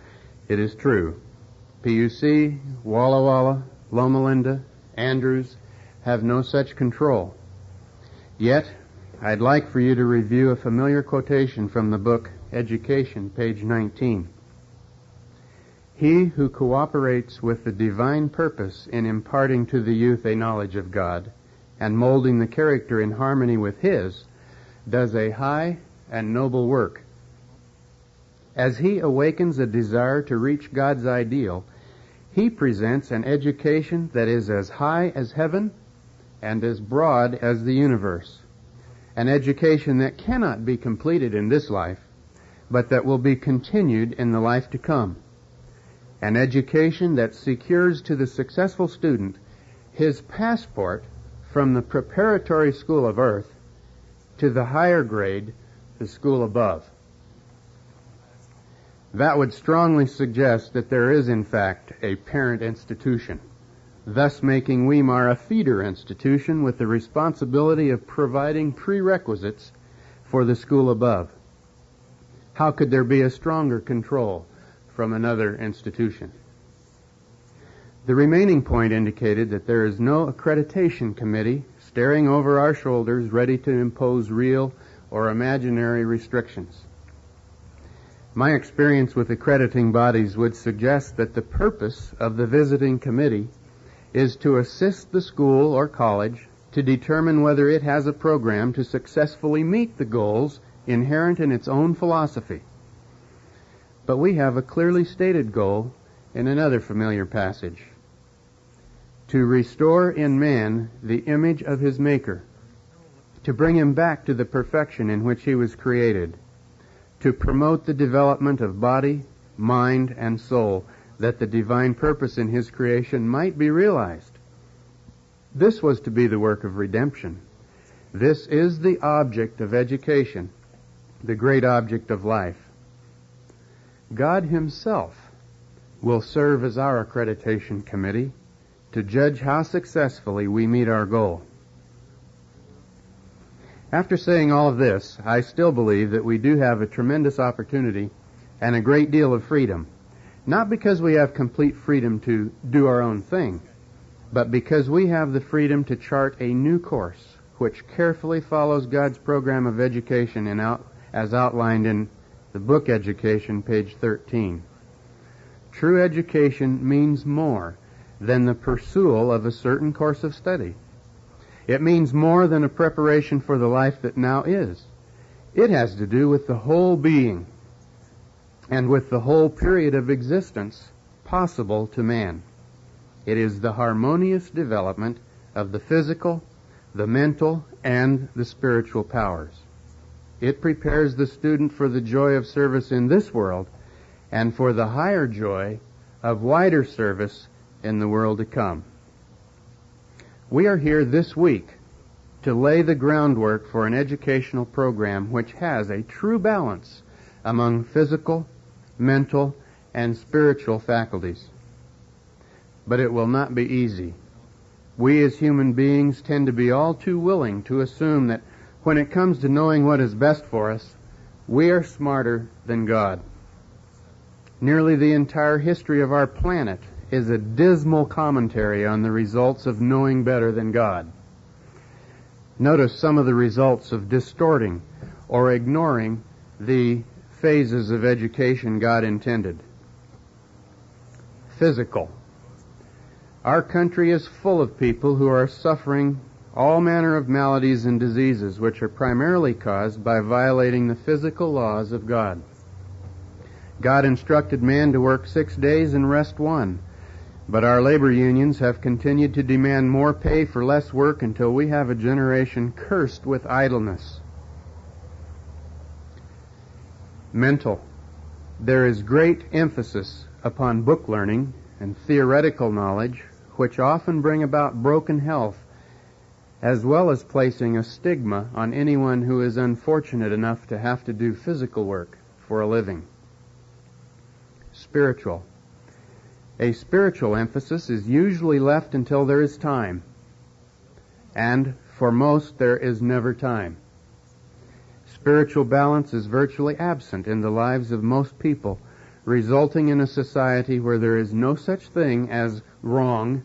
it is true. PUC, Walla Walla, Loma Linda, Andrews have no such control. Yet, I'd like for you to review a familiar quotation from the book Education, page 19. He who cooperates with the divine purpose in imparting to the youth a knowledge of God and molding the character in harmony with His does a high and noble work. As he awakens a desire to reach God's ideal, he presents an education that is as high as heaven and as broad as the universe. An education that cannot be completed in this life, but that will be continued in the life to come. An education that secures to the successful student his passport from the preparatory school of earth to the higher grade, the school above. That would strongly suggest that there is, in fact, a parent institution, thus making Weimar a feeder institution with the responsibility of providing prerequisites for the school above. How could there be a stronger control from another institution? The remaining point indicated that there is no accreditation committee staring over our shoulders ready to impose real or imaginary restrictions. My experience with accrediting bodies would suggest that the purpose of the visiting committee is to assist the school or college to determine whether it has a program to successfully meet the goals inherent in its own philosophy. But we have a clearly stated goal in another familiar passage: to restore in man the image of his Maker, to bring him back to the perfection in which he was created, to promote the development of body, mind, and soul, that the divine purpose in his creation might be realized. This was to be the work of redemption. This is the object of education, the great object of life. God himself will serve as our accreditation committee to judge how successfully we meet our goal. After saying all of this, I still believe that we do have a tremendous opportunity and a great deal of freedom, not because we have complete freedom to do our own thing, but because we have the freedom to chart a new course which carefully follows God's program of education as outlined in the book Education, page 13. True education means more than the pursual of a certain course of study. It means more than a preparation for the life that now is. It has to do with the whole being and with the whole period of existence possible to man. It is the harmonious development of the physical, the mental, and the spiritual powers. It prepares the student for the joy of service in this world and for the higher joy of wider service in the world to come. We are here this week to lay the groundwork for an educational program which has a true balance among physical, mental, and spiritual faculties. But it will not be easy. We as human beings tend to be all too willing to assume that when it comes to knowing what is best for us, we are smarter than God. Nearly the entire history of our planet is a dismal commentary on the results of knowing better than God. Notice some of the results of distorting or ignoring the phases of education God intended. Physical. Our country is full of people who are suffering all manner of maladies and diseases which are primarily caused by violating the physical laws of God. God instructed man to work 6 days and rest 1. But our labor unions have continued to demand more pay for less work until we have a generation cursed with idleness. Mental. There is great emphasis upon book learning and theoretical knowledge, which often bring about broken health, as well as placing a stigma on anyone who is unfortunate enough to have to do physical work for a living. Spiritual. A spiritual emphasis is usually left until there is time, and for most there is never time. Spiritual balance is virtually absent in the lives of most people, resulting in a society where there is no such thing as wrong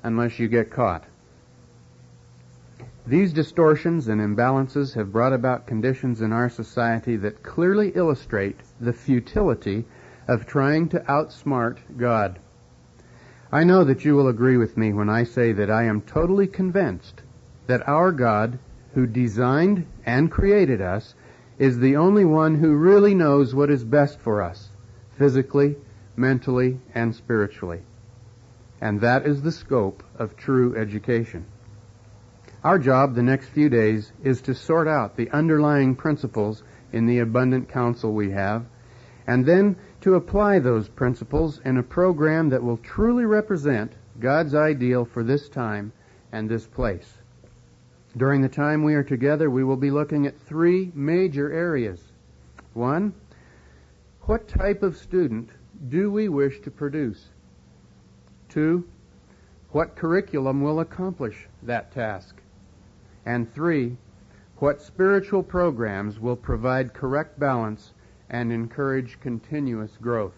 unless you get caught. These distortions and imbalances have brought about conditions in our society that clearly illustrate the futility of trying to outsmart God. I know that you will agree with me when I say that I am totally convinced that our God, who designed and created us, is the only one who really knows what is best for us, physically, mentally, and spiritually. And that is the scope of true education. Our job the next few days is to sort out the underlying principles in the abundant counsel we have, and then to apply those principles in a program that will truly represent God's ideal for this time and this place. During the time we are together, we will be looking at 3 major areas. 1, what type of student do we wish to produce? 2, what curriculum will accomplish that task? And 3, what spiritual programs will provide correct balance and encourage continuous growth?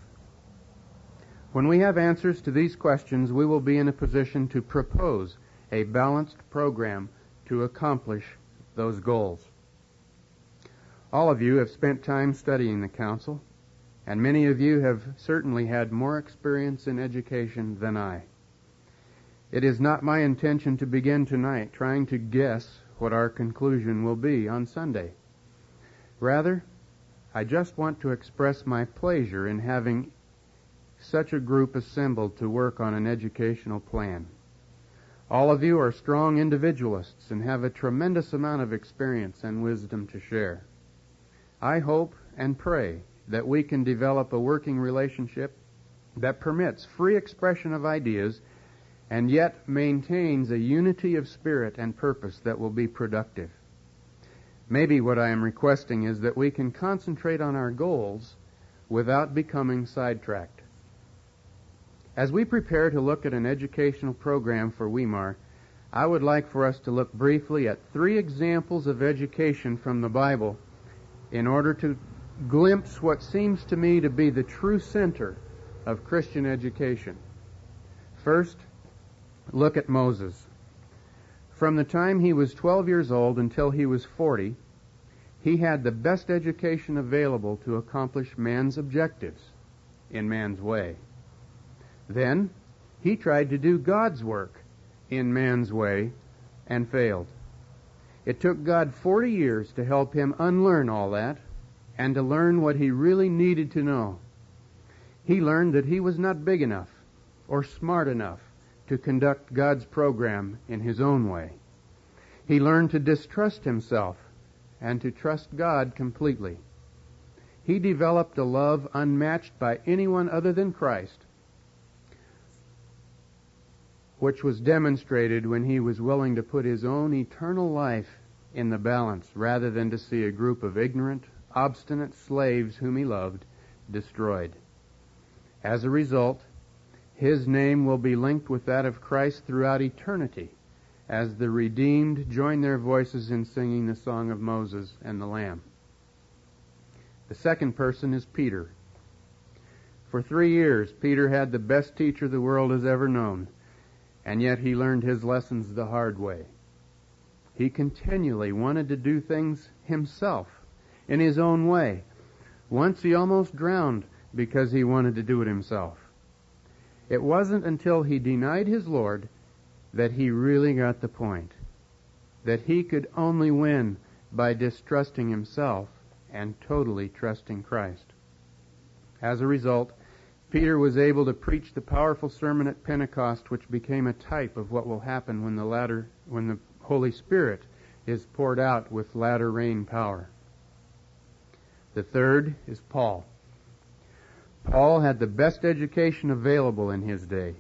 When we have answers to these questions, we will be in a position to propose a balanced program to accomplish those goals. All of you have spent time studying the counsel, and many of you have certainly had more experience in education than I. It is not my intention to begin tonight trying to guess what our conclusion will be on Sunday. Rather, I just want to express my pleasure in having such a group assembled to work on an educational plan. All of you are strong individualists and have a tremendous amount of experience and wisdom to share. I hope and pray that we can develop a working relationship that permits free expression of ideas and yet maintains a unity of spirit and purpose that will be productive. Maybe what I am requesting is that we can concentrate on our goals without becoming sidetracked. As we prepare to look at an educational program for Weimar, I would like for us to look briefly at 3 examples of education from the Bible in order to glimpse what seems to me to be the true center of Christian education. First, look at Moses. From the time he was 12 years old until he was 40, he had the best education available to accomplish man's objectives in man's way. Then, he tried to do God's work in man's way and failed. It took God 40 years to help him unlearn all that and to learn what he really needed to know. He learned that he was not big enough or smart enough to conduct God's program in his own way. He learned to distrust himself and to trust God completely. He developed a love unmatched by anyone other than Christ, which was demonstrated when he was willing to put his own eternal life in the balance rather than to see a group of ignorant, obstinate slaves whom he loved destroyed. As a result, his name will be linked with that of Christ throughout eternity as the redeemed join their voices in singing the song of Moses and the Lamb. The second person is Peter. For 3 years, Peter had the best teacher the world has ever known, and yet he learned his lessons the hard way. He continually wanted to do things himself, in his own way. Once he almost drowned because he wanted to do it himself. It wasn't until he denied his Lord that he really got the point, that he could only win by distrusting himself and totally trusting Christ. As a result, Peter was able to preach the powerful sermon at Pentecost, which became a type of what will happen when the Holy Spirit is poured out with latter rain power. The third is Paul. Paul had the best education available in his day.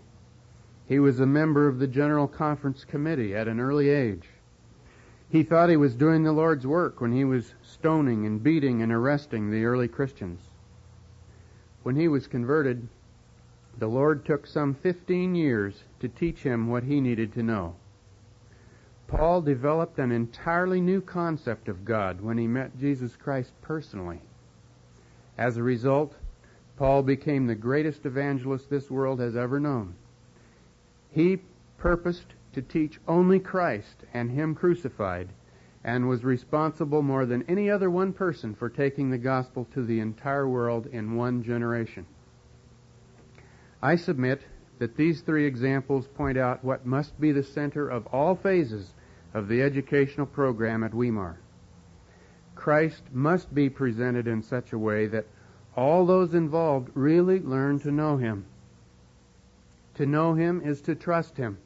He was a member of the General Conference Committee at an early age. He thought he was doing the Lord's work when he was stoning and beating and arresting the early Christians. When he was converted, the Lord took some 15 years to teach him what he needed to know. Paul developed an entirely new concept of God when he met Jesus Christ personally. As a result, Paul became the greatest evangelist this world has ever known. He purposed to teach only Christ and Him crucified, and was responsible more than any other one person for taking the gospel to the entire world in one generation. I submit that these 3 examples point out what must be the center of all phases of the educational program at Weimar. Christ must be presented in such a way that all those involved really learn to know Him. To know Him is to trust Him.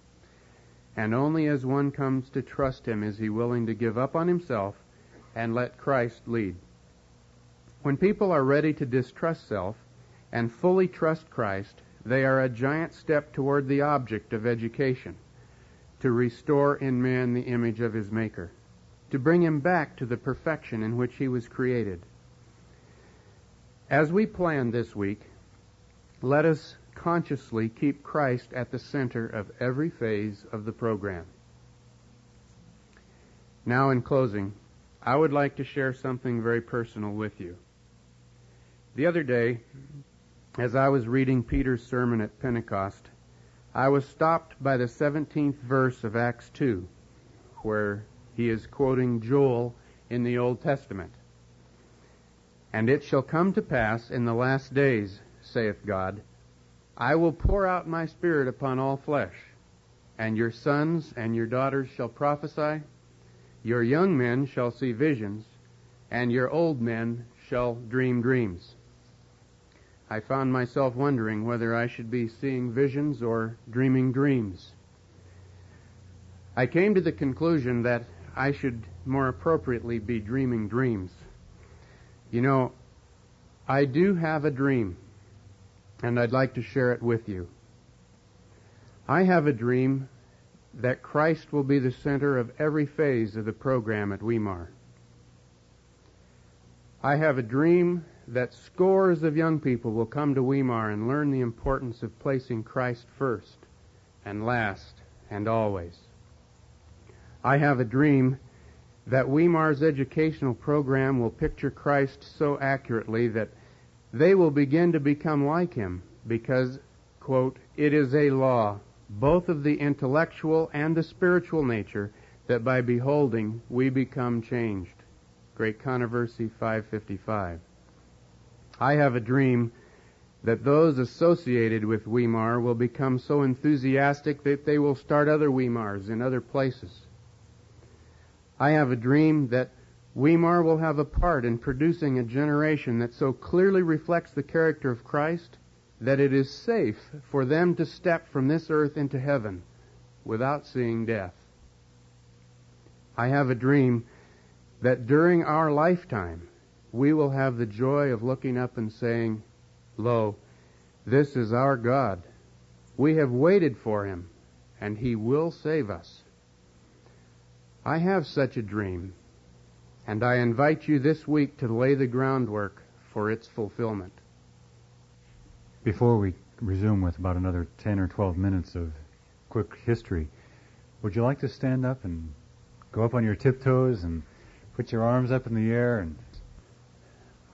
And only as one comes to trust Him is he willing to give up on himself and let Christ lead. When people are ready to distrust self and fully trust Christ, they are a giant step toward the object of education, to restore in man the image of his Maker, to bring him back to the perfection in which he was created. As we plan this week, let us consciously keep Christ at the center of every phase of the program. Now, in closing, I would like to share something very personal with you. The other day, as I was reading Peter's sermon at Pentecost, I was stopped by the 17th verse of Acts 2, where he is quoting Joel in the Old Testament. "And it shall come to pass in the last days, saith God, I will pour out my Spirit upon all flesh. and your sons and your daughters shall prophesy. Your young men shall see visions, and your old men shall dream dreams. I found myself wondering whether I should be seeing visions or dreaming dreams. I came to the conclusion that I should more appropriately be dreaming dreams. You know, I do have a dream, and I'd like to share it with you. I have a dream that Christ will be the center of every phase of the program at Weimar. I have a dream that scores of young people will come to Weimar and learn the importance of placing Christ first and last and always. I have a dream that Weimar's educational program will picture Christ so accurately that they will begin to become like him because, quote, it is a law, both of the intellectual and the spiritual nature, that by beholding we become changed. Great Controversy 555. I have a dream that those associated with Weimar will become so enthusiastic that they will start other Weimars in other places. I have a dream that Weimar will have a part in producing a generation that so clearly reflects the character of Christ that it is safe for them to step from this earth into heaven without seeing death. I have a dream that during our lifetime we will have the joy of looking up and saying, "Lo, this is our God. We have waited for him, and he will save us." I have such a dream, and I invite you this week to lay the groundwork for its fulfillment. Before we resume with about another 10 or 12 minutes of quick history, would you like to stand up and go up on your tiptoes and put your arms up in the air? And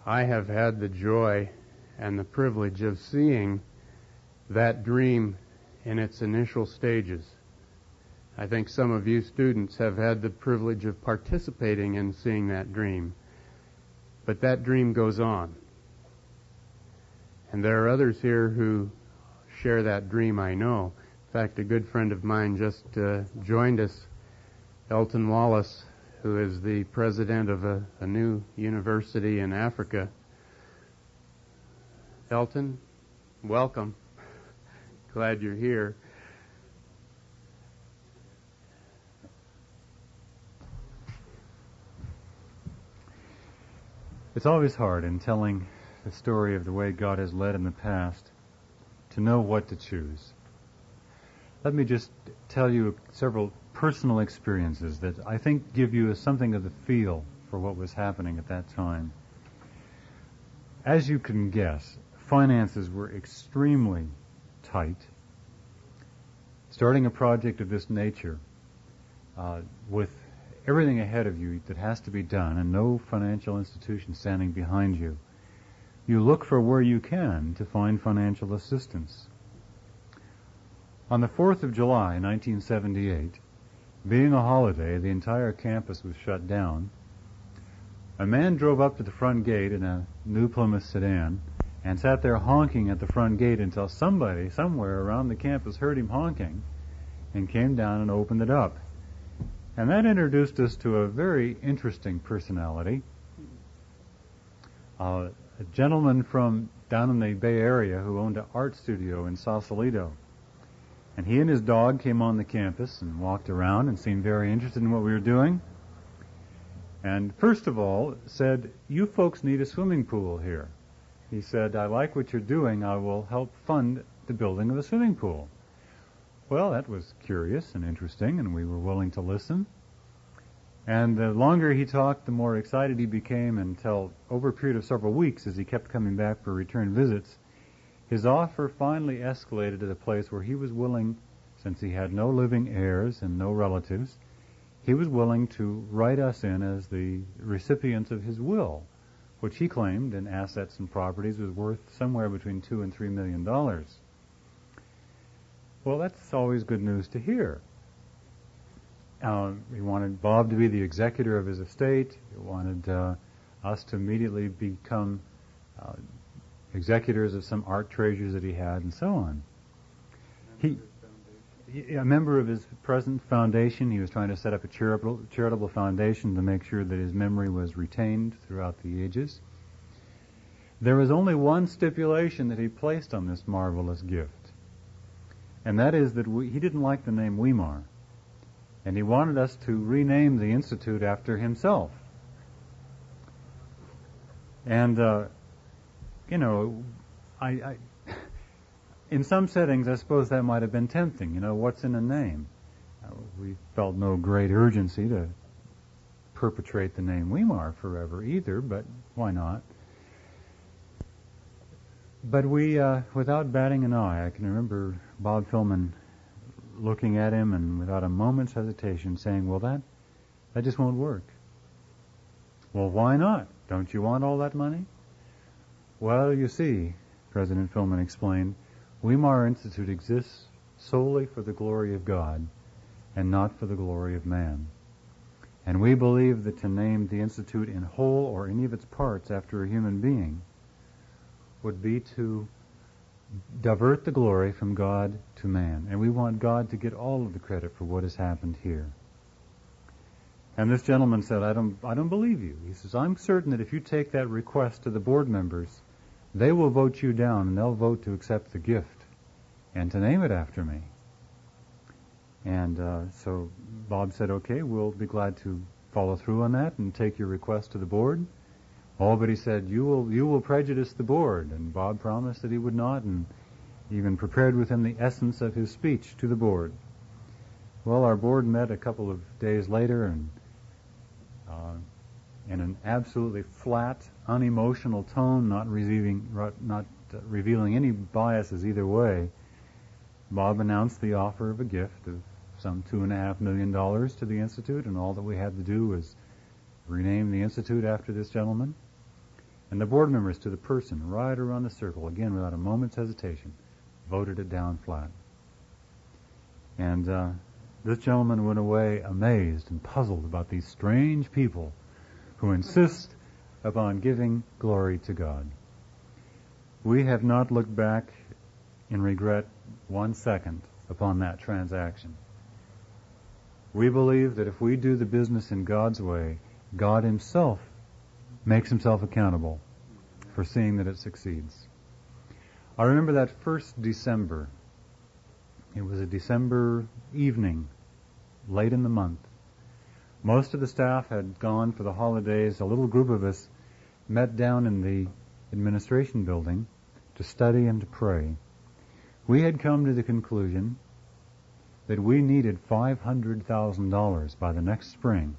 I have had the joy and the privilege of seeing that dream in its initial stages. I think some of you students have had the privilege of participating in seeing that dream. But that dream goes on. And there are others here who share that dream, I know. In fact, a good friend of mine just joined us, Elton Wallace, who is the president of a new university in Africa. Elton, welcome. Glad you're here. it's always hard in telling the story of the way God has led in the past to know what to choose. Let me just tell you several personal experiences that I think give you something of the feel for what was happening at that time. As you can guess, finances were extremely tight. Starting a project of this nature with everything ahead of you that has to be done and no financial institution standing behind you, you look for where you can to find financial assistance. On the 4th of July, 1978, being a holiday, the entire campus was shut down. A man drove up to the front gate in a new Plymouth sedan and sat there honking at the front gate until somebody somewhere around the campus heard him honking and came down and opened it up. And that introduced us to a very interesting personality, a gentleman from down in the Bay Area who owned an art studio in Sausalito. And he and his dog came on the campus and walked around and seemed very interested in what we were doing. And first of all said, "You folks need a swimming pool here." He said, "I like what you're doing. I will help fund the building of a swimming pool." Well, that was curious and interesting, and we were willing to listen. And the longer he talked, the more excited he became, until over a period of several weeks, as he kept coming back for return visits, his offer finally escalated to the place where he was willing, since he had no living heirs and no relatives, he was willing to write us in as the recipients of his will, which he claimed in assets and properties was worth somewhere between $2 and $3 million. Well, that's always good news to hear. He wanted Bob to be the executor of his estate. He wanted us to immediately become executors of some art treasures that he had, and so on. a member of his present foundation. He was trying to set up a charitable foundation to make sure that his memory was retained throughout the ages. There was only one stipulation that he placed on this marvelous gift, and that is that he didn't like the name Weimar, and he wanted us to rename the institute after himself. And, I in some settings, I suppose that might have been tempting. What's in a name? We felt no great urgency to perpetrate the name Weimar forever either, but why not? But we, without batting an eye, I can remember Bob Fillman looking at him and without a moment's hesitation saying, well, that just won't work. Well, why not? Don't you want all that money? Well, you see, President Fillman explained, Weimar Institute exists solely for the glory of God and not for the glory of man. And we believe that to name the institute in whole or any of its parts after a human being would be to divert the glory from God to man. And we want God to get all of the credit for what has happened here. And this gentleman said, I don't believe you. He says, I'm certain that if you take that request to the board members, they will vote you down, and they'll vote to accept the gift and to name it after me. And so Bob said, okay, we'll be glad to follow through on that and take your request to the board. Oh, but he said, you will prejudice the board. And Bob promised that he would not, and even prepared with him the essence of his speech to the board. Well, our board met a couple of days later, and in an absolutely flat, unemotional tone, not revealing any biases either way, Bob announced the offer of a gift of some $2.5 million to the Institute, and all that we had to do was rename the Institute after this gentleman. And the board members, to the person, right around the circle, again without a moment's hesitation, voted it down flat. And this gentleman went away amazed and puzzled about these strange people who insist upon giving glory to God. We have not looked back in regret 1 second upon that transaction. We believe that if we do the business in God's way, God himself makes himself accountable for seeing that it succeeds. I remember that first December. It was a December evening, late in the month. Most of the staff had gone for the holidays. A little group of us met down in the administration building to study and to pray. We had come to the conclusion that we needed $500,000 by the next spring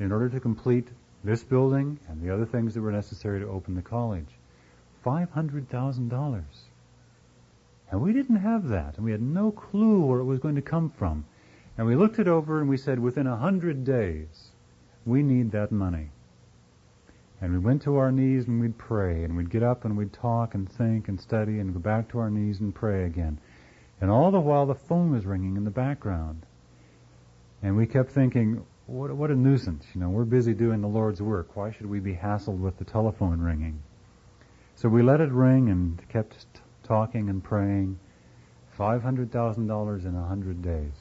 in order to complete this building and the other things that were necessary to open the college. $500,000. And we didn't have that, and we had no clue where it was going to come from. And we looked it over and we said, within 100 days, we need that money. And we went to our knees and we'd pray, and we'd get up and we'd talk and think and study and go back to our knees and pray again. And all the while the phone was ringing in the background. And we kept thinking, what a nuisance. We're busy doing the Lord's work. Why should we be hassled with the telephone ringing? So we let it ring and kept talking and praying. $500,000 in 100 days.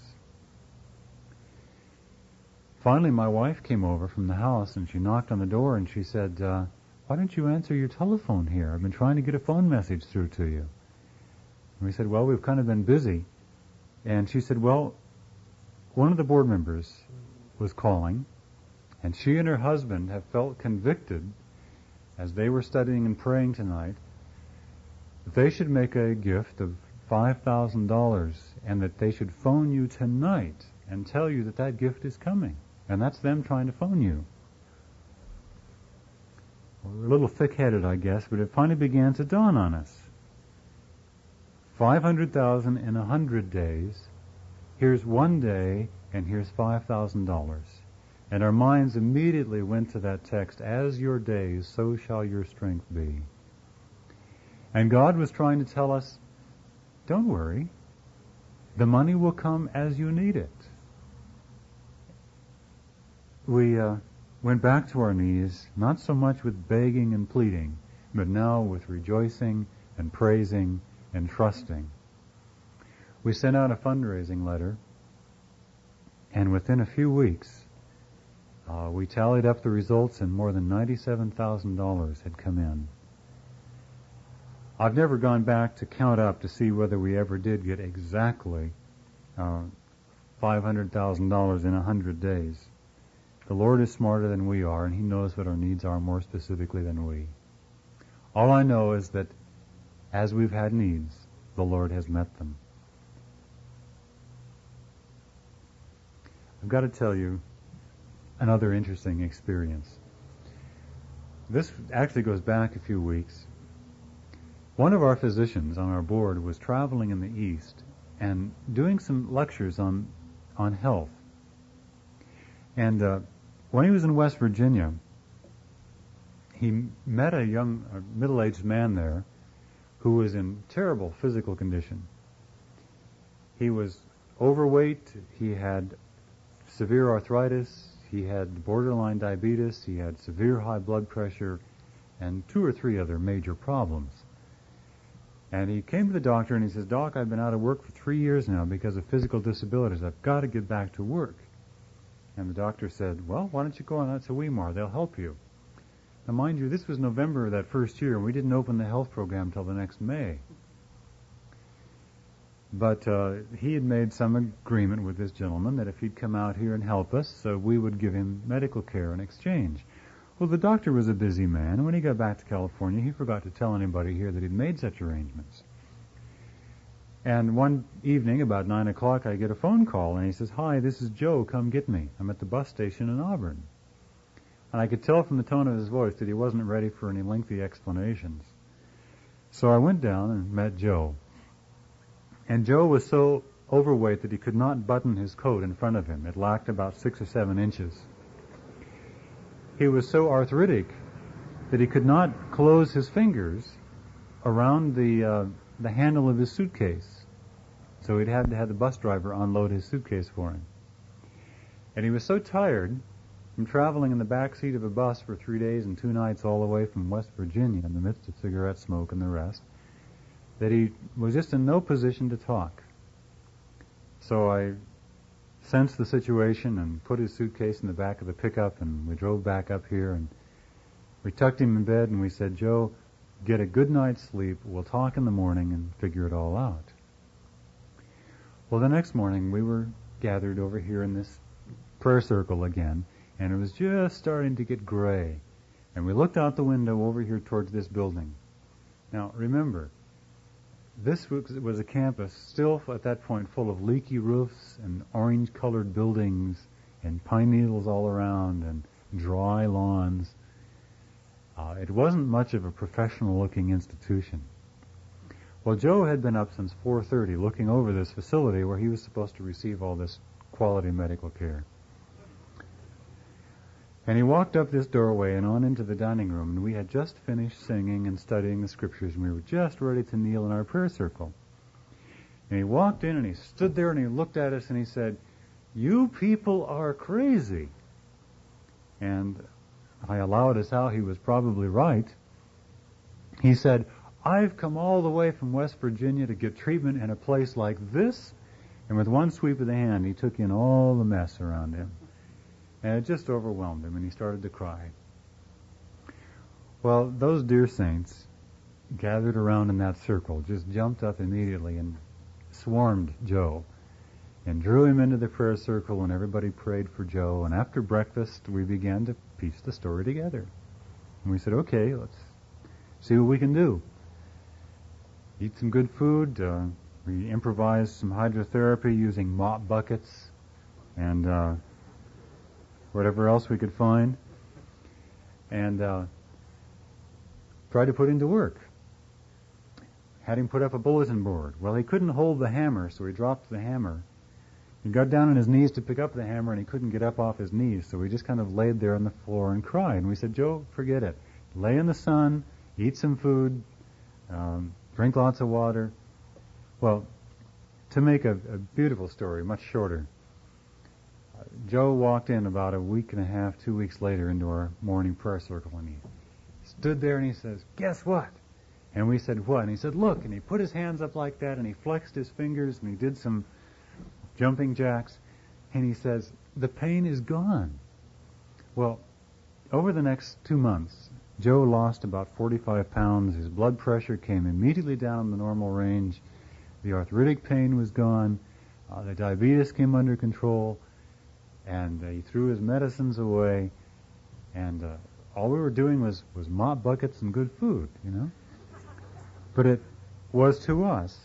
Finally, my wife came over from the house, and she knocked on the door, and she said, why don't you answer your telephone here? I've been trying to get a phone message through to you. And we said, well, we've kind of been busy. And she said, well, one of the board members was calling, and she and her husband have felt convicted, as they were studying and praying tonight, that they should make a gift of $5,000, and that they should phone you tonight and tell you that that gift is coming. And that's them trying to phone you. Well, we're a little thick-headed, I guess, but it finally began to dawn on us. 500,000 in 100 days. Here's 1 day, and here's $5,000. And our minds immediately went to that text, as your days, so shall your strength be. And God was trying to tell us, don't worry. The money will come as you need it. We went back to our knees, not so much with begging and pleading, but now with rejoicing and praising and trusting. We sent out a fundraising letter, and within a few weeks, we tallied up the results, and more than $97,000 had come in. I've never gone back to count up to see whether we ever did get exactly $500,000 in 100 days. The Lord is smarter than we are, and He knows what our needs are more specifically than we. All I know is that as we've had needs, the Lord has met them. I've got to tell you another interesting experience. This actually goes back a few weeks. One of our physicians on our board was traveling in the East and doing some lectures on health. And when he was in West Virginia, he met a middle-aged man there who was in terrible physical condition. He was overweight, he had severe arthritis, he had borderline diabetes, he had severe high blood pressure, and 2 or 3 other major problems. And he came to the doctor and he says, "Doc, I've been out of work for 3 years now because of physical disabilities. I've got to get back to work." And the doctor said, "Well, why don't you go on out to Weimar? They'll help you." Now, mind you, this was November of that first year, and we didn't open the health program till the next May. But he had made some agreement with this gentleman that if he'd come out here and help us, we would give him medical care in exchange. Well, the doctor was a busy man, and when he got back to California, he forgot to tell anybody here that he'd made such arrangements. And one evening, about 9 o'clock, I get a phone call, and he says, "Hi, this is Joe, come get me. I'm at the bus station in Auburn." And I could tell from the tone of his voice that he wasn't ready for any lengthy explanations. So I went down and met Joe. And Joe was so overweight that he could not button his coat in front of him. It lacked about 6 or 7 inches. He was so arthritic that he could not close his fingers around the handle of his suitcase. So he'd had to have the bus driver unload his suitcase for him. And he was so tired from traveling in the back seat of a bus for 3 days and 2 nights all the way from West Virginia in the midst of cigarette smoke and the rest, that he was just in no position to talk. So I sensed the situation and put his suitcase in the back of the pickup, and we drove back up here, and we tucked him in bed, and we said, "Joe, get a good night's sleep. We'll talk in the morning and figure it all out." Well, the next morning we were gathered over here in this prayer circle again, and it was just starting to get gray. And we looked out the window over here towards this building. Now, remember, this was a campus still at that point full of leaky roofs and orange-colored buildings and pine needles all around and dry lawns. It wasn't much of a professional-looking institution. Well, Joe had been up since 4:30 looking over this facility where he was supposed to receive all this quality medical care. And he walked up this doorway and on into the dining room, and we had just finished singing and studying the scriptures, and we were just ready to kneel in our prayer circle. And he walked in, and he stood there, and he looked at us, and he said, "You people are crazy." And I allowed us how he was probably right. He said, "I've come all the way from West Virginia to get treatment in a place like this." And with one sweep of the hand, he took in all the mess around him. And it just overwhelmed him, and he started to cry. Well, those dear saints gathered around in that circle just jumped up immediately and swarmed Joe and drew him into the prayer circle, and everybody prayed for Joe. And after breakfast, we began to piece the story together. And we said, "Okay, let's see what we can do. Eat some good food." We improvised some hydrotherapy using mop buckets and whatever else we could find, and tried to put him to work. Had him put up a bulletin board. Well, he couldn't hold the hammer, so he dropped the hammer. He got down on his knees to pick up the hammer, and he couldn't get up off his knees, so he just kind of laid there on the floor and cried. And we said, "Joe, forget it. Lay in the sun, eat some food, drink lots of water." Well, to make a beautiful story much shorter, Joe walked in about a week and a half, 2 weeks later into our morning prayer circle, and he stood there and he says, "Guess what?" And we said, what? And he said, look. And he put his hands up like that, and he flexed his fingers, and he did some jumping jacks. And he says, the pain is gone. Well, over the next 2 months, Joe lost about 45 pounds. His blood pressure came immediately down the normal range. The arthritic pain was gone. The diabetes came under control. And he threw his medicines away. And all we were doing was mop buckets and good food, you know. But it was to us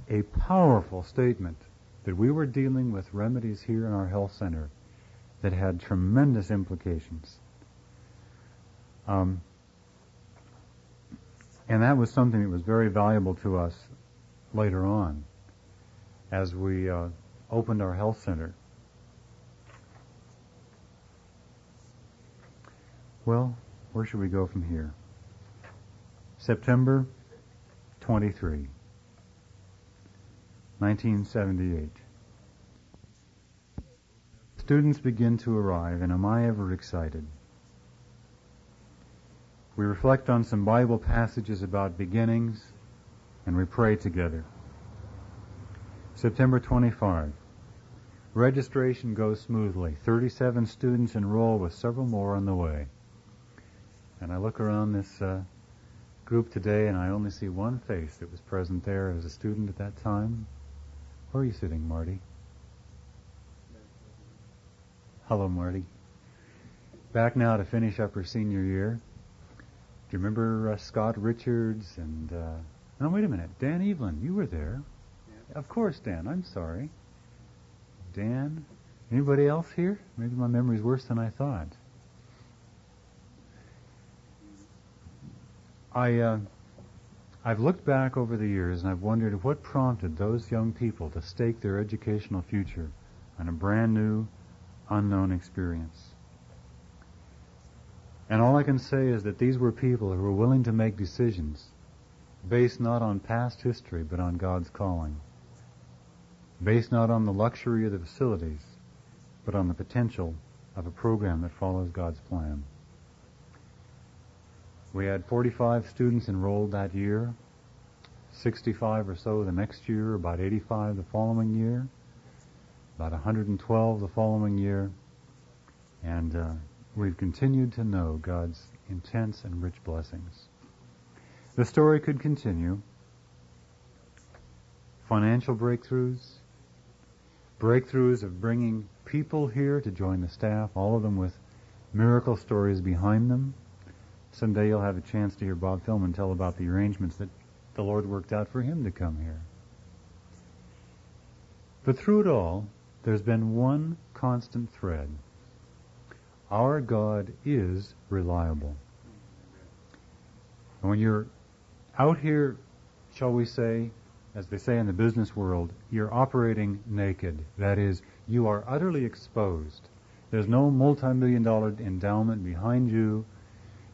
a powerful statement that we were dealing with remedies here in our health center that had tremendous implications. And that was something that was very valuable to us later on as we opened our health center. Well, where should we go from here? September 23, 1978. Students begin to arrive, and am I ever excited? We reflect on some Bible passages about beginnings, and we pray together. September 25. Registration goes smoothly. 37 students enroll with several more on the way. And I look around this group today, and I only see one face that was present there as a student at that time. Where are you sitting, Marty? Hello, Marty. Back now to finish up her senior year. Do you remember Scott Richards and... no, wait a minute. Dan Evelyn, you were there. Yeah. Of course, Dan. I'm sorry. Dan? Anybody else here? Maybe my memory's worse than I thought. I've looked back over the years and I've wondered what prompted those young people to stake their educational future on a brand new, unknown experience. And all I can say is that these were people who were willing to make decisions based not on past history but on God's calling. Based not on the luxury of the facilities but on the potential of a program that follows God's plan. We had 45 students enrolled that year, 65 or so the next year, about 85 the following year, about 112 the following year, and we've continued to know God's intense and rich blessings. The story could continue. Financial breakthroughs of bringing people here to join the staff, all of them with miracle stories behind them. Someday you'll have a chance to hear Bob Fillman tell about the arrangements that the Lord worked out for him to come here. But through it all, there's been one constant thread. Our God is reliable. And when you're out here, shall we say, as they say in the business world, you're operating naked. That is, you are utterly exposed. There's no multi-million-dollar endowment behind you.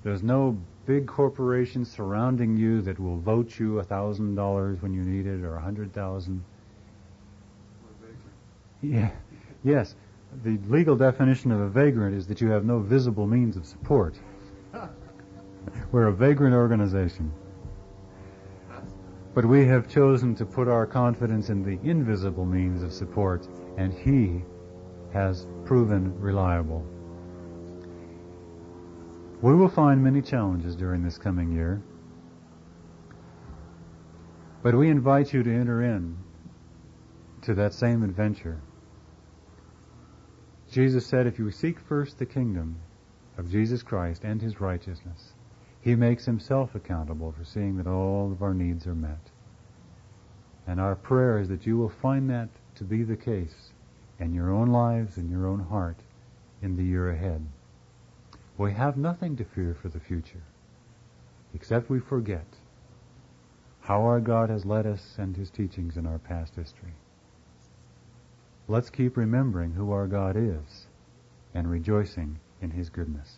There's no big corporation surrounding you that will vote you $1,000 when you need it, or $100,000. Yeah, yes. The legal definition of a vagrant is that you have no visible means of support. We're a vagrant organization. But we have chosen to put our confidence in the invisible means of support, and He has proven reliable. We will find many challenges during this coming year, but we invite you to enter in to that same adventure. Jesus said, if you seek first the kingdom of Jesus Christ and His righteousness, He makes Himself accountable for seeing that all of our needs are met. And our prayer is that you will find that to be the case in your own lives and your own heart in the year ahead. We have nothing to fear for the future, except we forget how our God has led us and His teachings in our past history. Let's keep remembering who our God is and rejoicing in His goodness.